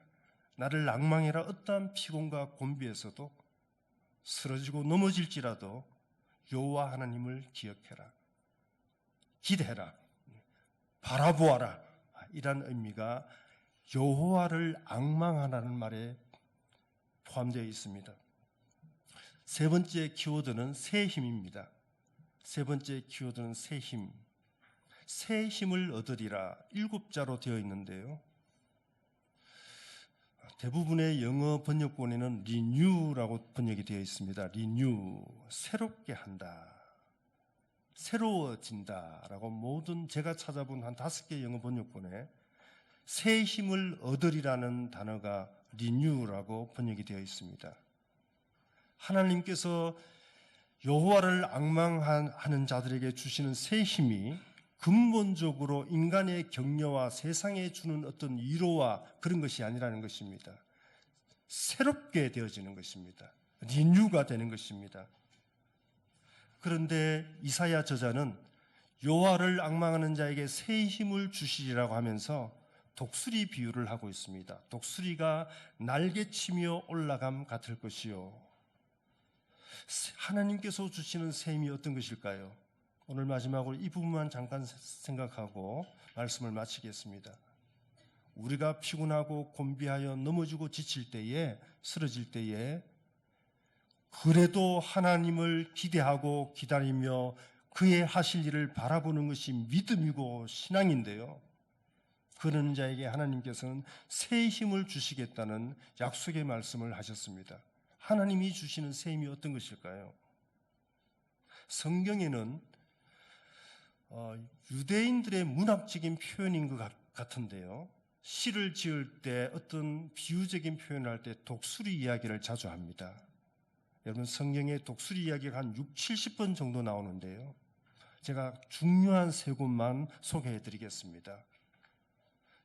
나를 낭망해라. 어떠한 피곤과 곤비에서도 쓰러지고 넘어질지라도 여호와 하나님을 기억해라. 기대해라. 바라보아라. 이란 의미가 여호와를 앙망하라는 말에 포함되어 있습니다. 세 번째 키워드는 새 힘입니다. 세 번째 키워드는 새 힘. 새 힘을 얻으리라 7자로 되어 있는데요, 대부분의 영어 번역본에는 renew라고 번역이 되어 있습니다. renew, 새롭게 한다, 새로워진다라고 모든 제가 찾아본 한 5개 영어 번역본에 새 힘을 얻으리라는 단어가 renew라고 번역이 되어 있습니다. 하나님께서 여호와를 앙망하는 자들에게 주시는 새 힘이 근본적으로 인간의 격려와 세상에 주는 어떤 위로와 그런 것이 아니라는 것입니다. 새롭게 되어지는 것입니다. 리뉴가 되는 것입니다. 그런데 이사야 저자는 여호와를 앙망하는 자에게 새 힘을 주시리라고 하면서 독수리 비유를 하고 있습니다. 독수리가 날개치며 올라감 같을 것이요. 하나님께서 주시는 새 힘이 어떤 것일까요? 오늘 마지막으로 이 부분만 잠깐 생각하고 말씀을 마치겠습니다. 우리가 피곤하고 곤비하여 넘어지고 지칠 때에, 쓰러질 때에 그래도 하나님을 기대하고 기다리며 그의 하실 일을 바라보는 것이 믿음이고 신앙인데요, 그러는 자에게 하나님께서는 새 힘을 주시겠다는 약속의 말씀을 하셨습니다. 하나님이 주시는 새 힘이 어떤 것일까요? 성경에는 유대인들의 문학적인 표현인 것 같은데요, 시를 지을 때 어떤 비유적인 표현을 할 때 독수리 이야기를 자주 합니다. 여러분 성경에 독수리 이야기가 한 6, 70번 정도 나오는데요. 제가 중요한 세 곳만 소개해 드리겠습니다.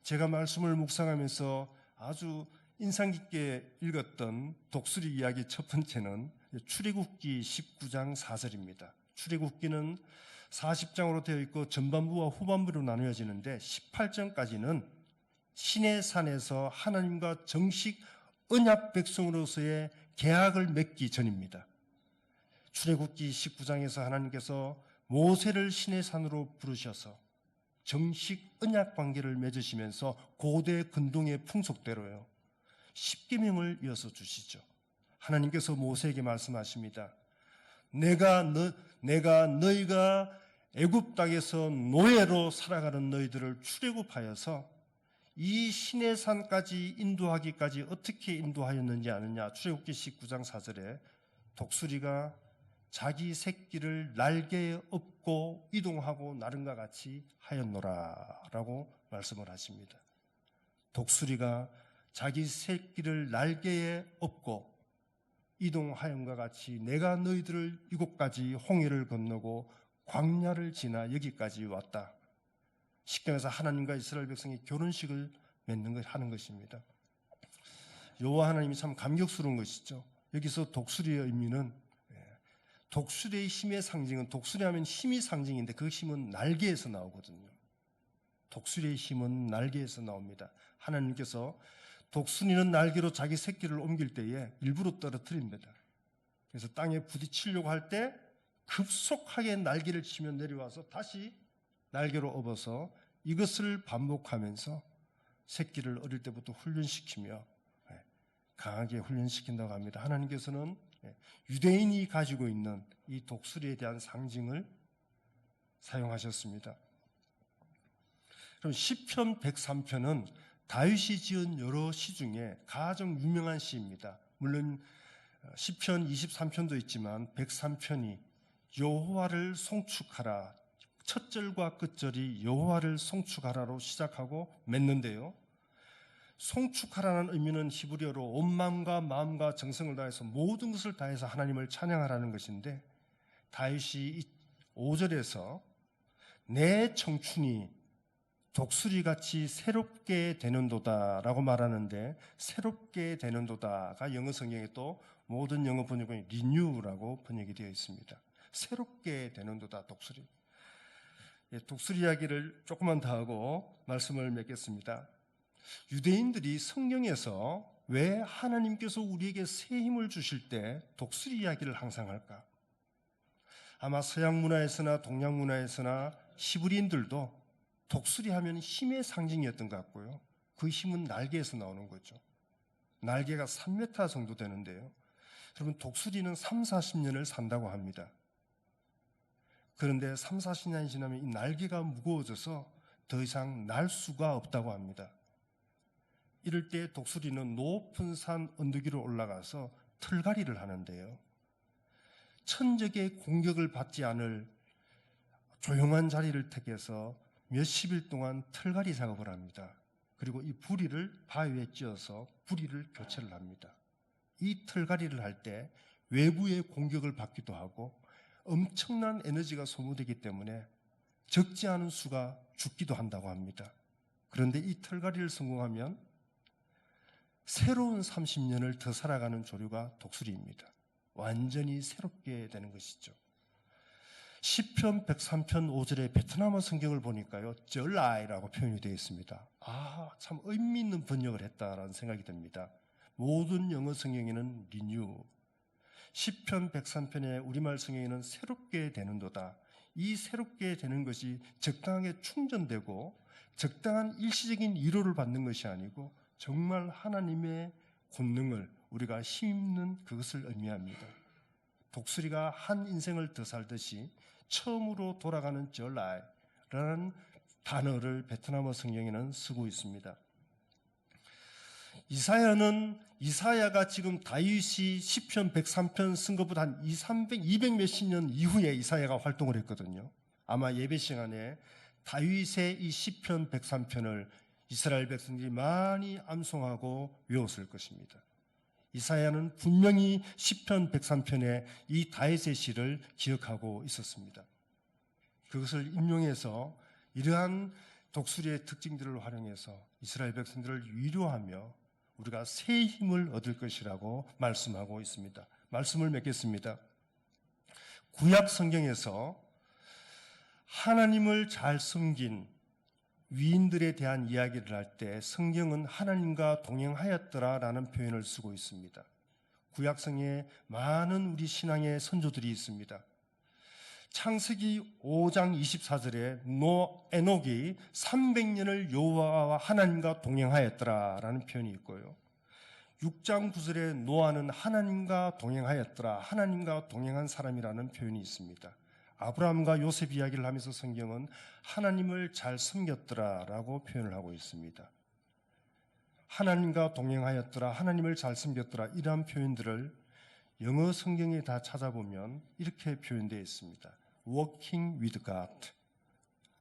제가 말씀을 묵상하면서 아주 인상 깊게 읽었던 독수리 이야기 첫 번째는 출애굽기 19장 4절입니다. 출애굽기는 40장으로 되어 있고 전반부와 후반부로 나누어지는데 18장까지는 시내 산에서 하나님과 정식 언약 백성으로서의 계약을 맺기 전입니다. 출애굽기 19장에서 하나님께서 모세를 시내 산으로 부르셔서 정식 언약 관계를 맺으시면서 고대 근동의 풍속대로요. 십계명을 이어서 주시죠. 하나님께서 모세에게 말씀하십니다. 내가 너희가 애굽 땅에서 노예로 살아가는 너희들을 출애굽하여서 이 시내산까지 인도하기까지 어떻게 인도하였는지 아느냐. 출애굽기 19장 4절에 독수리가 자기 새끼를 날개에 업고 이동하고 나른과 같이 하였노라 라고 말씀을 하십니다. 독수리가 자기 새끼를 날개에 업고 이동하였과 같이 내가 너희들을 이곳까지 홍해를 건너고 광야를 지나 여기까지 왔다. 십계명에서 하나님과 이스라엘 백성이 결혼식을 하는 것입니다. 여호와 하나님이 참 감격스러운 것이죠. 여기서 독수리의 의미는 독수리의 힘의 상징은 독수리하면 힘이 상징인데 그 힘은 날개에서 나오거든요. 독수리의 힘은 날개에서 나옵니다. 하나님께서 독수리는 날개로 자기 새끼를 옮길 때에 일부러 떨어뜨립니다. 그래서 땅에 부딪히려고 할 때 급속하게 날개를 치며 내려와서 다시 날개로 업어서 이것을 반복하면서 새끼를 어릴 때부터 훈련시키며 강하게 훈련시킨다고 합니다. 하나님께서는 유대인이 가지고 있는 이 독수리에 대한 상징을 사용하셨습니다. 그럼 시편 103편은 다윗이 지은 여러 시 중에 가장 유명한 시입니다. 물론 시편 23편도 있지만 103편이 여호와를 송축하라, 첫 절과 끝절이 여호와를 송축하라로 시작하고 맺는데요. 송축하라는 의미는 히브리어로 온 마음과 마음과 정성을 다해서 모든 것을 다해서 하나님을 찬양하라는 것인데, 다윗이 5절에서 내 청춘이 독수리같이 새롭게 되는도다 라고 말하는데, 새롭게 되는도다가 영어 성경에 또 모든 영어 번역은 renew라고 번역이 되어 있습니다. 새롭게 되는도다, 독수리. 독수리 이야기를 조금만 더 하고 말씀을 맺겠습니다. 유대인들이 성경에서 왜 하나님께서 우리에게 새 힘을 주실 때 독수리 이야기를 항상 할까? 아마 서양 문화에서나 동양 문화에서나 히브리인들도 독수리 하면 힘의 상징이었던 것 같고요. 그 힘은 날개에서 나오는 거죠. 날개가 3m 정도 되는데요. 여러분, 독수리는 3, 40년을 산다고 합니다. 그런데 3, 40년이 지나면 이 날개가 무거워져서 더 이상 날 수가 없다고 합니다. 이럴 때 독수리는 높은 산 언덕 위로 올라가서 털갈이를 하는데요. 천적의 공격을 받지 않을 조용한 자리를 택해서 몇십일 동안 털갈이 작업을 합니다. 그리고 이 부리를 바위에 찧어서 부리를 교체를 합니다. 이 털갈이를 할 때 외부의 공격을 받기도 하고 엄청난 에너지가 소모되기 때문에 적지 않은 수가 죽기도 한다고 합니다. 그런데 이 털갈이를 성공하면 새로운 30년을 더 살아가는 조류가 독수리입니다. 완전히 새롭게 되는 것이죠. 시편 103편 5절에 베트남어 성경을 보니까요, 절라이라고 표현이 되어 있습니다. 참 의미 있는 번역을 했다라는 생각이 듭니다. 모든 영어 성경에는 renew, 시편 103편의 우리말 성경에는 새롭게 되는도다. 이 새롭게 되는 것이 적당하게 충전되고 적당한 일시적인 위로를 받는 것이 아니고 정말 하나님의 권능을 우리가 힘입는 그것을 의미합니다. 독수리가 한 인생을 더 살듯이 처음으로 돌아가는 절라이라는 단어를 베트남어 성경에는 쓰고 있습니다. 이사야가 지금 다윗이 시편 103편 쓴 것보다 한 200 몇십 년 이후에 이사야가 활동을 했거든요. 아마 예배 시간에 다윗의 이 시편 103편을 이스라엘 백성들이 많이 암송하고 외웠을 것입니다. 이사야는 분명히 시편 103편에 이 다윗의 시를 기억하고 있었습니다. 그것을 인용해서 이러한 독수리의 특징들을 활용해서 이스라엘 백성들을 위로하며 우리가 새 힘을 얻을 것이라고 말씀하고 있습니다. 말씀을 맺겠습니다. 구약 성경에서 하나님을 잘 섬긴 위인들에 대한 이야기를 할 때 성경은 하나님과 동행하였더라라는 표현을 쓰고 있습니다. 구약성에 많은 우리 신앙의 선조들이 있습니다. 창세기 5장 24절에 에녹이 300년을 여호와와 하나님과 동행하였더라라는 표현이 있고요. 6장 9절에 노아는 하나님과 동행하였더라, 하나님과 동행한 사람이라는 표현이 있습니다. 아브라함과 요셉 이야기를 하면서 성경은 하나님을 잘 섬겼더라라고 표현을 하고 있습니다. 하나님과 동행하였더라, 하나님을 잘 섬겼더라, 이러한 표현들을 영어 성경에 다 찾아보면 이렇게 표현되어 있습니다. Walking with God,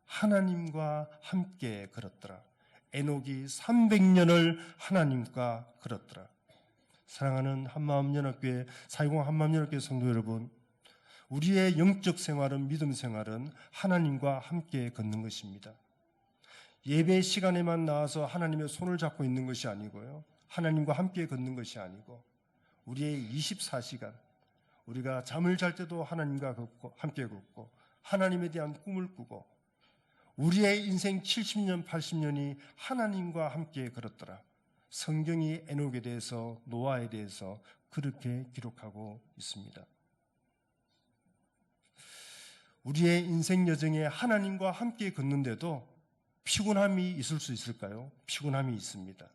하나님과 함께 걸었더라. 에녹이 300년을 하나님과 걸었더라. 사랑하는 한마음연합교회, 사이공 한마음연합교회 성도 여러분, 우리의 영적 생활은, 믿음 생활은 하나님과 함께 걷는 것입니다. 예배 시간에만 나와서 하나님의 손을 잡고 있는 것이 아니고요, 하나님과 함께 걷는 것이 아니고 우리의 24시간, 우리가 잠을 잘 때도 하나님과 함께 걷고 하나님에 대한 꿈을 꾸고 우리의 인생 70년, 80년이 하나님과 함께 걸었더라. 성경이 에녹에 대해서, 노아에 대해서 그렇게 기록하고 있습니다. 우리의 인생 여정에 하나님과 함께 걷는데도 피곤함이 있을 수 있을까요? 피곤함이 있습니다.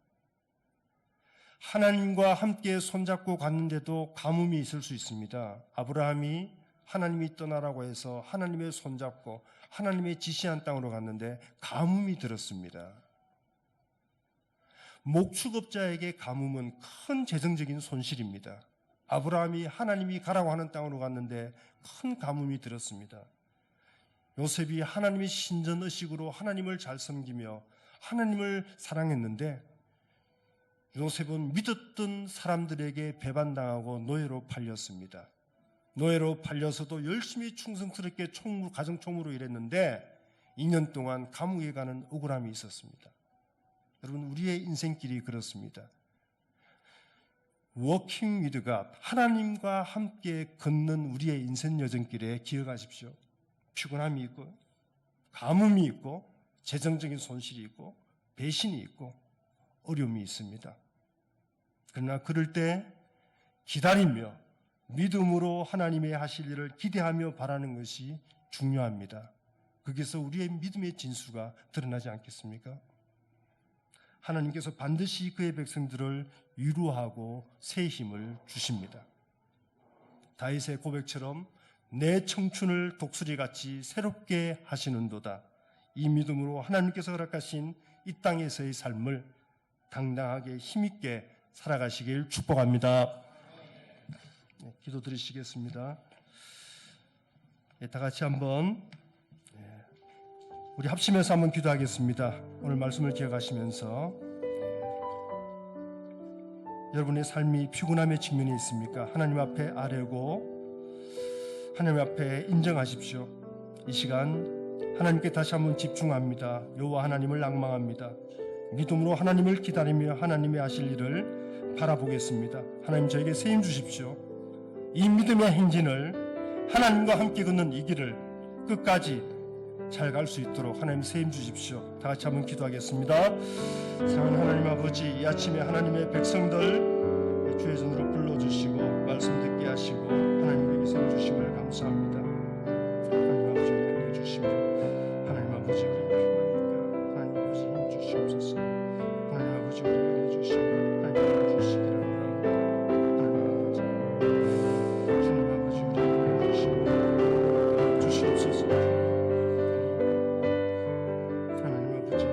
하나님과 함께 손잡고 갔는데도 가뭄이 있을 수 있습니다. 아브라함이 하나님이 떠나라고 해서 하나님의 손잡고 하나님의 지시한 땅으로 갔는데 가뭄이 들었습니다. 목축업자에게 가뭄은 큰 재정적인 손실입니다. 아브라함이 하나님이 가라고 하는 땅으로 갔는데 큰 가뭄이 들었습니다. 요셉이 하나님의 신전의식으로 하나님을 잘 섬기며 하나님을 사랑했는데 요셉은 믿었던 사람들에게 배반당하고 노예로 팔렸습니다. 노예로 팔려서도 열심히 충성스럽게 가정총무로 일했는데 2년 동안 감옥에 가는 억울함이 있었습니다. 여러분, 우리의 인생길이 그렇습니다. Walking with God, 하나님과 함께 걷는 우리의 인생 여정길에 기억하십시오. 피곤함이 있고 가뭄이 있고 재정적인 손실이 있고 배신이 있고 어려움이 있습니다. 그러나 그럴 때 기다리며 믿음으로 하나님의 하실 일을 기대하며 바라는 것이 중요합니다. 거기서 우리의 믿음의 진수가 드러나지 않겠습니까? 하나님께서 반드시 그의 백성들을 위로하고 새 힘을 주십니다. 다윗의 고백처럼 내 청춘을 독수리같이 새롭게 하시는도다. 이 믿음으로 하나님께서 허락하신 이 땅에서의 삶을 당당하게 힘있게 살아가시길 축복합니다. 네, 기도 드리시겠습니다. 네, 다 같이 한번 우리 합심해서 한번 기도하겠습니다. 오늘 말씀을 기억하시면서 여러분의 삶이 피곤함의 측면이 있습니까? 하나님 앞에 아뢰고 하나님 앞에 인정하십시오. 이 시간 하나님께 다시 한번 집중합니다. 여호와 하나님을 낭망합니다. 믿음으로 하나님을 기다리며 하나님의 하실 일을 바라보겠습니다. 하나님, 저에게 새 힘 주십시오. 이 믿음의 행진을 하나님과 함께 걷는 이 길을 끝까지 잘 갈 수 있도록 하나님 새 힘 주십시오. 다 같이 한번 기도하겠습니다. 사랑하는 하나님 아버지, 이 아침에 하나님의 백성들 주의 손으로 불러주시고 말씀 듣게 하시고 하나님에게 새 힘 주심을 감사합니다. 하나님 아버지, 은혜 주시며 하나님 아버지, 우리 필요하니까 하나님 아버지 힘 주시옵소서. 하나님 아버지, 우리 은혜 주시며 하나님 힘 주시기를 원합니다. 하나님 아버지, 주님 아버지, 우리 은혜 주시며 주시옵소서. 하나님 아버지,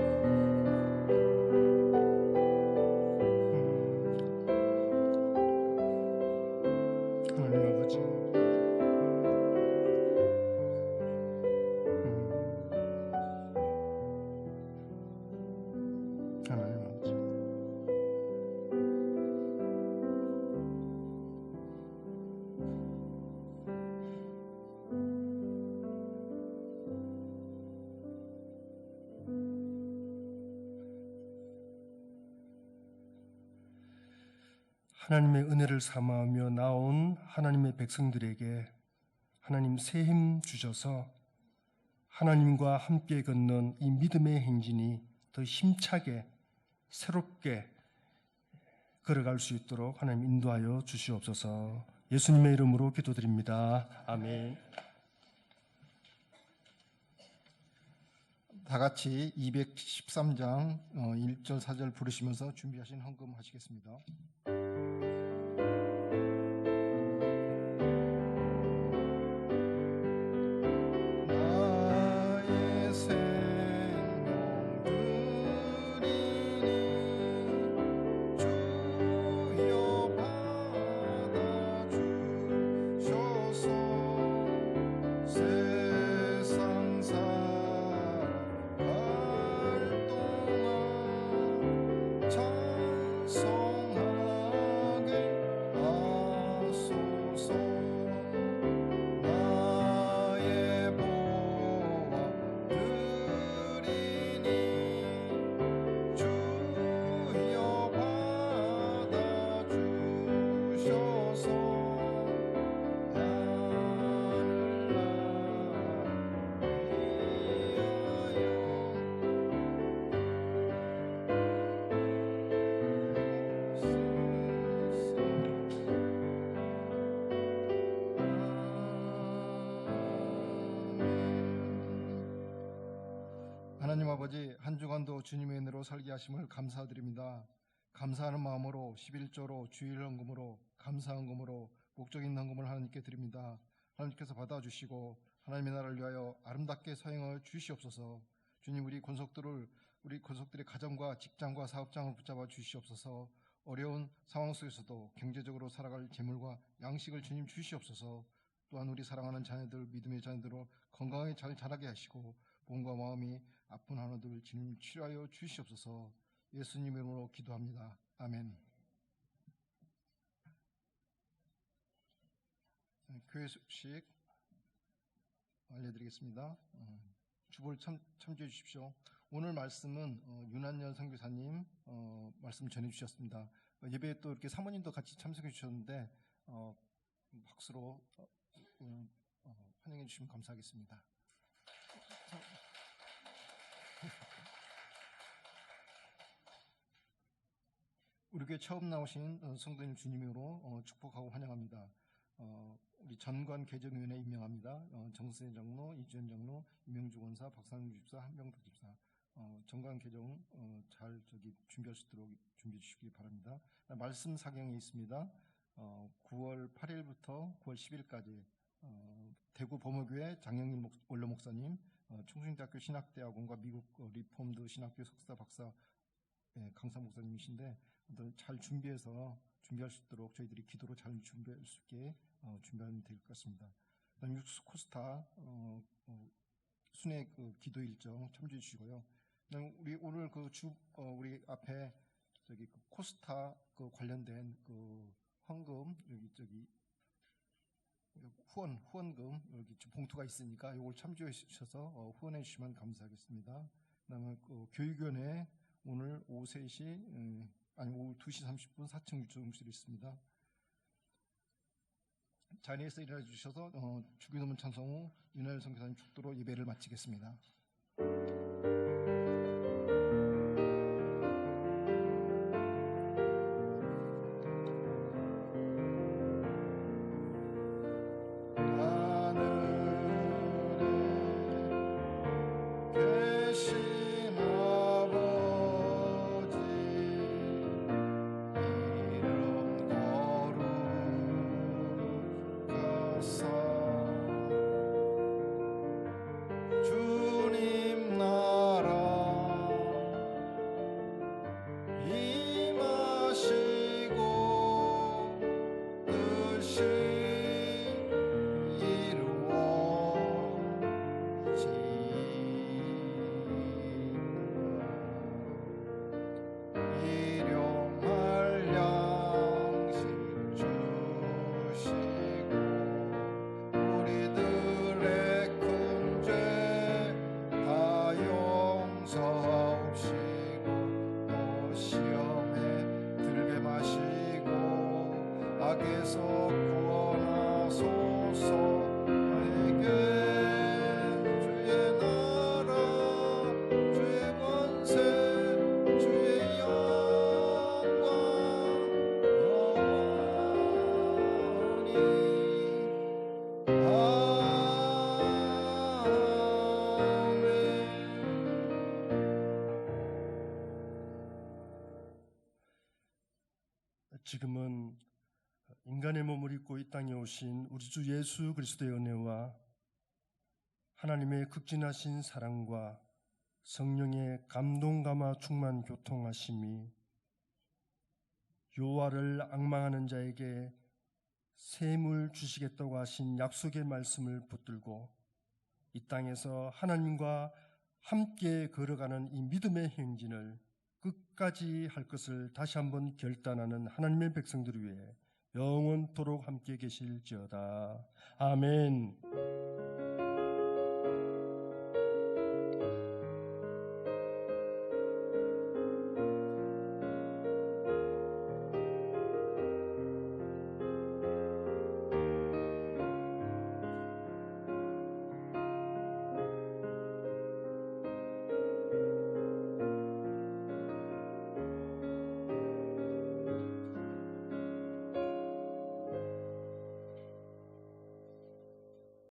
하나님의 은혜를 삼아하며 나온 하나님의 백성들에게 하나님 새 힘 주셔서 하나님과 함께 걷는 이 믿음의 행진이 더 힘차게 새롭게 걸어갈 수 있도록 하나님 인도하여 주시옵소서. 예수님의 이름으로 기도드립니다. 아멘. 다 같이 213장 1절 4절 부르시면서 준비하신 헌금 하시겠습니다. 나의 생명 드리니 주여 받아주셔서 세상 살아갈 동안 찬송하게 하소서. 나의 보화 드리니 주여 받아주셔서 하나님 아버지, 한 주간도 주님의 은혜로 살게 하심을 감사드립니다. 감사하는 마음으로 11조로 주일 헌금으로 감사 헌금으로 목적 있는 헌금을 하나님께 드립니다. 하나님께서 받아주시고 하나님의 나라를 위하여 아름답게 사용하여 주시옵소서. 주님, 우리 권속들의 가정과 직장과 사업장을 붙잡아 주시옵소서. 어려운 상황 속에서도 경제적으로 살아갈 재물과 양식을 주님 주시옵소서. 또한 우리 사랑하는 자녀들, 믿음의 자녀들로 건강하게 잘 자라게 하시고 몸과 마음이 아픈 하나들 주님 치료하여 주시옵소서. 예수님 이름으로 기도합니다. 아멘. 교회 소식 알려드리겠습니다. 주보를 참조해 주십시오. 오늘 말씀은 윤한열 선교사님 말씀 전해주셨습니다. 예배에 또 이렇게 사모님도 같이 참석해 주셨는데 박수로 환영해 주시면 감사하겠습니다. 우리 교회 처음 나오신 성도님 주님으로 축복하고 환영합니다. 우리 전관 개정위원회 임명합니다. 정수현 장로, 이주연 장로, 이명주 권사, 박상윤 집사, 한병탁 집사. 전관 개정 잘 준비할 수 있도록 준비해 주시기 바랍니다. 말씀 사경이 있습니다. 9월 8일부터 9월 10일까지 대구 범어교회 장영일 원로 목사님, 충신대학교 신학대학원과 미국 리폼드 신학교 석사 박사 강사 목사님이신데 잘 준비해서 준비할 수 있도록 저희들이 기도로 잘 준비할 수 있게 준비하면 될 것 같습니다. 그다음 육수 코스타 순회 기도 일정 참조해 주시고요. 그다음 우리 오늘 우리 앞에 코스타 관련된 헌금 후원금 여기 봉투가 있으니까 이걸 참조해 주셔서 후원해 주시면 감사하겠습니다. 그다음에 교육위원회 오늘 오후 2시 30분 4층 유초음실이 있습니다. 자리에서 일어나 주셔서 주기도문 찬송 후 윤하열 선교사님 축도로 예배를 마치겠습니다. 주님 인간의 몸을 입고 이 땅에 오신 우리 주 예수 그리스도의 은혜와 하나님의 극진하신 사랑과 성령의 감동 감화 충만 교통하심이 여호와를 앙망하는 자에게 샘을 주시겠다고 하신 약속의 말씀을 붙들고 이 땅에서 하나님과 함께 걸어가는 이 믿음의 행진을 끝까지 할 것을 다시 한번 결단하는 하나님의 백성들을 위해 영원토록 함께 계실지어다. 아멘.